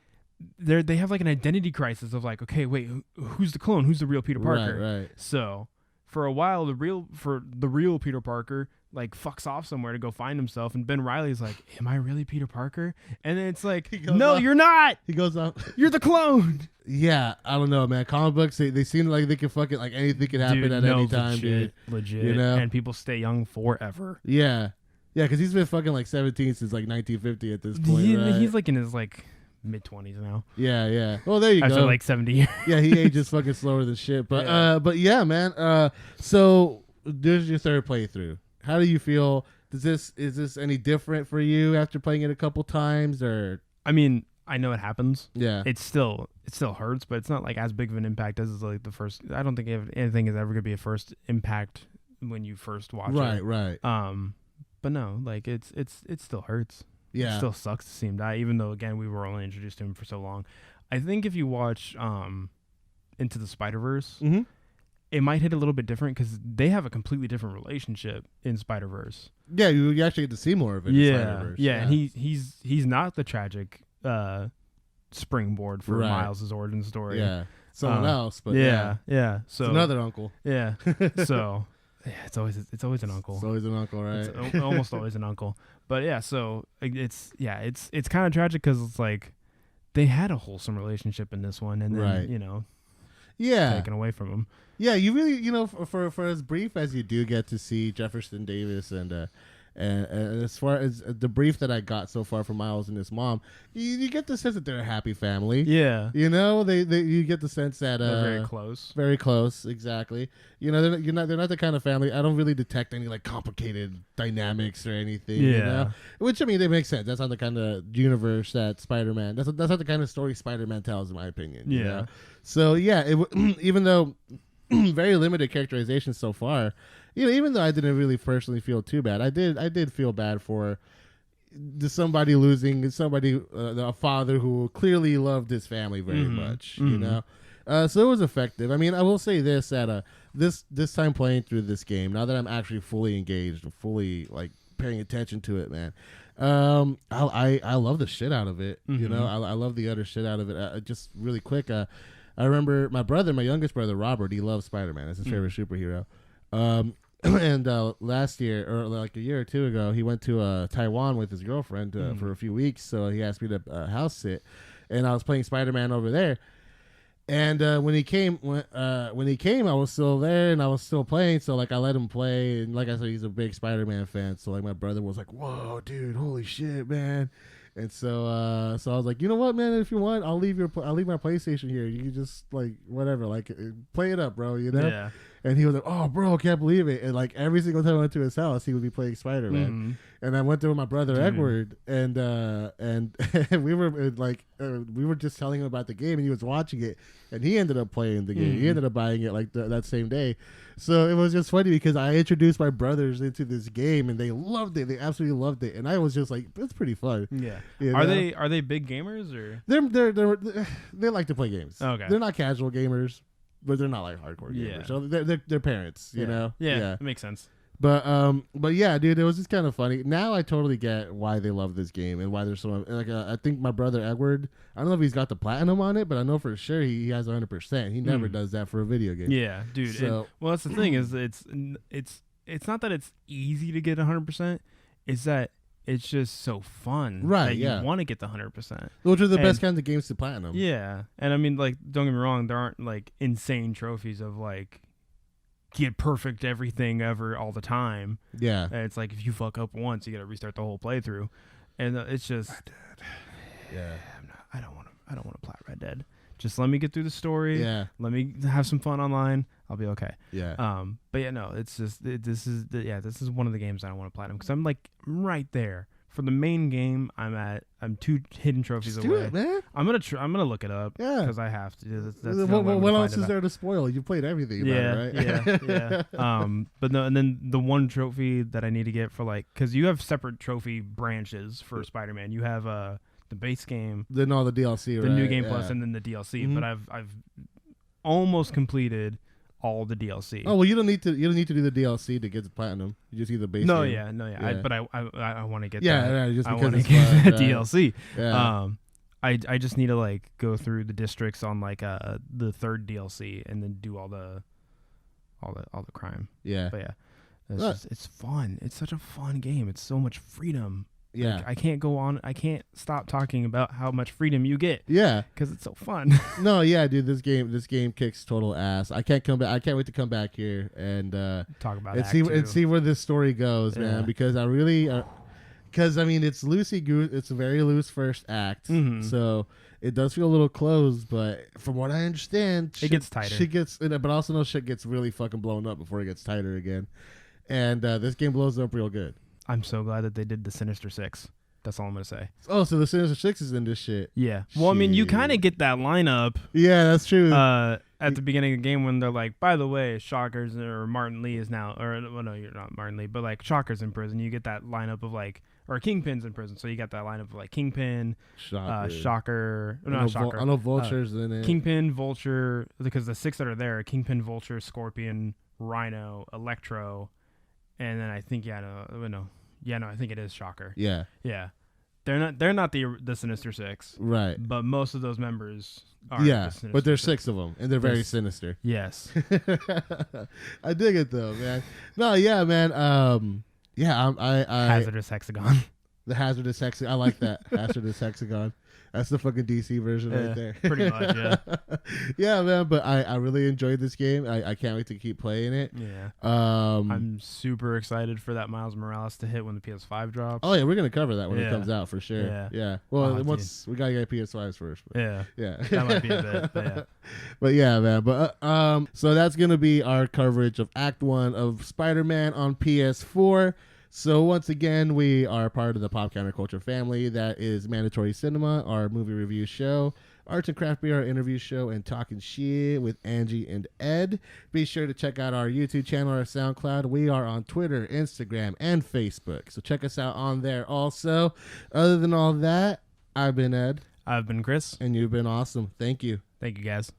they have like an identity crisis of like, okay, wait, who's the clone? Who's the real Peter Parker? Right. So for a while, the real Peter Parker like fucks off somewhere to go find himself, and Ben Reilly's like, am I really Peter Parker? And then it's like, no, you're not. He goes up. You're the clone. Yeah, I don't know, man. Comic books, they seem like they can fucking like anything can happen at any time, legit. You know, and people stay young forever. Yeah. Yeah, because he's been fucking like 17 since like 1950 at this point. Right? He's like in his like mid-20s now. Yeah. Well, there you After go. like 70 years. Yeah, he ages fucking slower than shit. But yeah, man. So there's your third playthrough. How do you feel? Is this any different for you after playing it a couple times, or? I mean, I know it happens. Yeah. It still hurts, but it's not like as big of an impact as like the first. I don't think anything is ever gonna be a first impact when you first watch it. Right. But no, like it still hurts. Yeah. It still sucks to see him die, even though again we were only introduced to him for so long. I think if you watch Into the Spider-Verse, it might hit a little bit different because they have a completely different relationship in Spider-Verse. Yeah, you actually get to see more of it in Spider-Verse. Yeah, and he's not the tragic springboard for Miles' origin story. Yeah. Someone else, but yeah. So it's another uncle. Yeah. So yeah, it's always an uncle. It's always an uncle, right? It's almost always an uncle. But yeah, so it's kind of tragic because it's like they had a wholesome relationship in this one, and then taken away from them. Yeah, you really for as brief as you do get to see Jefferson Davis and as far as the brief that I got so far from Miles and his mom, you get the sense that they're a happy family. Yeah, you get the sense that they're very close, exactly. They're not the kind of family. I don't really detect any like complicated dynamics or anything. Yeah, which I mean, they make sense. That's not the kind of universe that Spider-Man. That's not the kind of story Spider-Man tells, in my opinion. Yeah. You know? So yeah, even though very limited characterization so far. Even though I didn't really personally feel too bad, I did feel bad for somebody losing a father who clearly loved his family very much. So it was effective. I mean, I will say this that this time playing through this game, now that I'm actually fully engaged and fully like paying attention to it, man. I love the shit out of it. I love the utter shit out of it. Just really quick, I remember my youngest brother Robert. He loves Spider-Man. It's his favorite superhero. And last year, or like a year or two ago, he went to Taiwan with his girlfriend for a few weeks. So he asked me to house sit, and I was playing Spider-Man over there. And when he came, I was still there and I was still playing. So like I let him play, and like I said, he's a big Spider-Man fan. So like my brother was like, "Whoa, dude, holy shit, man!" And so I was like, you know what, man? If you want, I'll leave my PlayStation here. You can just like whatever, like play it up, bro. Yeah. And he was like, "Oh, bro, I can't believe it!" And like every single time I went to his house, he would be playing Spider-Man. And I went there with my brother Edward, and we were we were just telling him about the game, and he was watching it, and he ended up playing the game. He ended up buying it like that same day. So it was just funny because I introduced my brothers into this game, and they loved it. They absolutely loved it, and I was just like, "That's pretty fun." Yeah. You Are know? are they big gamers or? They like to play games. Okay. They're not casual gamers, but they're not like hardcore gamers. So they're parents, you know. Yeah, it makes sense. But yeah, dude, it was just kind of funny. Now I totally get why they love this game and why there's so like I think my brother Edward, I don't know if he's got the platinum on it, but I know for sure he has 100%. He never does that for a video game. Yeah, dude. So, well, that's the thing is it's not that it's easy to get 100%. It's that it's just so fun, right? That you want to get the 100%, which are the best kinds of games to platinum. Yeah, and I mean, like, don't get me wrong, there aren't like insane trophies of like get perfect everything ever all the time. Yeah, and it's like if you fuck up once, you got to restart the whole playthrough, and it's just, yeah, I don't want to plat Red Dead. Just let me get through the story. Yeah, let me have some fun online. I'll be okay. Yeah. But yeah, no, it's just this is one of the games I don't want to platinum because I'm right there for the main game. I'm 2 hidden trophies away. Do it, man. I'm gonna look it up. Yeah, because I have to. That's what else is there to spoil? You played everything. Yeah, about it, right? yeah. But no, and then the one trophy that I need to get for because you have separate trophy branches for Spider-Man. You have the base game, then all the DLC, the new game plus, and then the DLC. But I've almost completed all the DLC. Oh well, you don't need to do the DLC to get the platinum. You just need the base. No, game. yeah. But I want to get just because I want to get that DLC. Yeah. I just need to go through the districts on the third DLC and then do all the crime. Yeah. But yeah, it's fun. It's such a fun game. It's so much freedom. Yeah, I can't go on. I can't stop talking about how much freedom you get. Yeah, because it's so fun. No, yeah, dude, this game kicks total ass. I can't come back. I can't wait to come back here and talk about it and see where this story goes, man. Because I really, because I mean, it's loosey goose. It's a very loose first act, so it does feel a little closed. But from what I understand, it gets tighter. But also no shit gets really fucking blown up before it gets tighter again. And this game blows up real good. I'm so glad that they did the Sinister Six. That's all I'm gonna say. Oh, so the Sinister Six is in this shit. Yeah. Well, I mean, you kind of get that lineup. Yeah, that's true. At the beginning of the game when they're like, by the way, Shocker's or Martin Lee is now, or well, no, you're not Martin Lee, but Shocker's in prison. You get that lineup of or Kingpin's in prison. So you got that lineup of Kingpin, Shocker. No, not Shocker. I know Vulture's in it. Kingpin, Vulture, because the 6 that are there: Kingpin, Vulture, Scorpion, Rhino, Electro. And then I think I think it is Shocker. Yeah. They're not the Sinister Six, right? But most of those members are. Yeah, but there's 6 of them, and they're very sinister. Yes. I dig it though, man. No, yeah, man. I Hazardous Hexagon. The Hazardous Hexagon. I like that. Hazardous Hexagon. That's the fucking DC version right there. Pretty much, yeah. Yeah, man, but I really enjoyed this game. I can't wait to keep playing it. Yeah. I'm super excited for that Miles Morales to hit when the PS5 drops. Oh, yeah, we're going to cover that when it comes out for sure. Yeah. Well, once we got to get PS5s first. But yeah. That might be a bit, but yeah. But yeah, man. But so that's going to be our coverage of Act 1 of Spider-Man on PS4. So once again, we are part of the Pop Counterculture family. That is Mandatory Cinema, our movie review show, Arts and Craft Beer, our interview show, and Talking Shit with Angie and Ed. Be sure to check out our YouTube channel, our SoundCloud. We are on Twitter, Instagram, and Facebook. So check us out on there also. Other than all that, I've been Ed. I've been Chris. And you've been awesome. Thank you. Thank you, guys.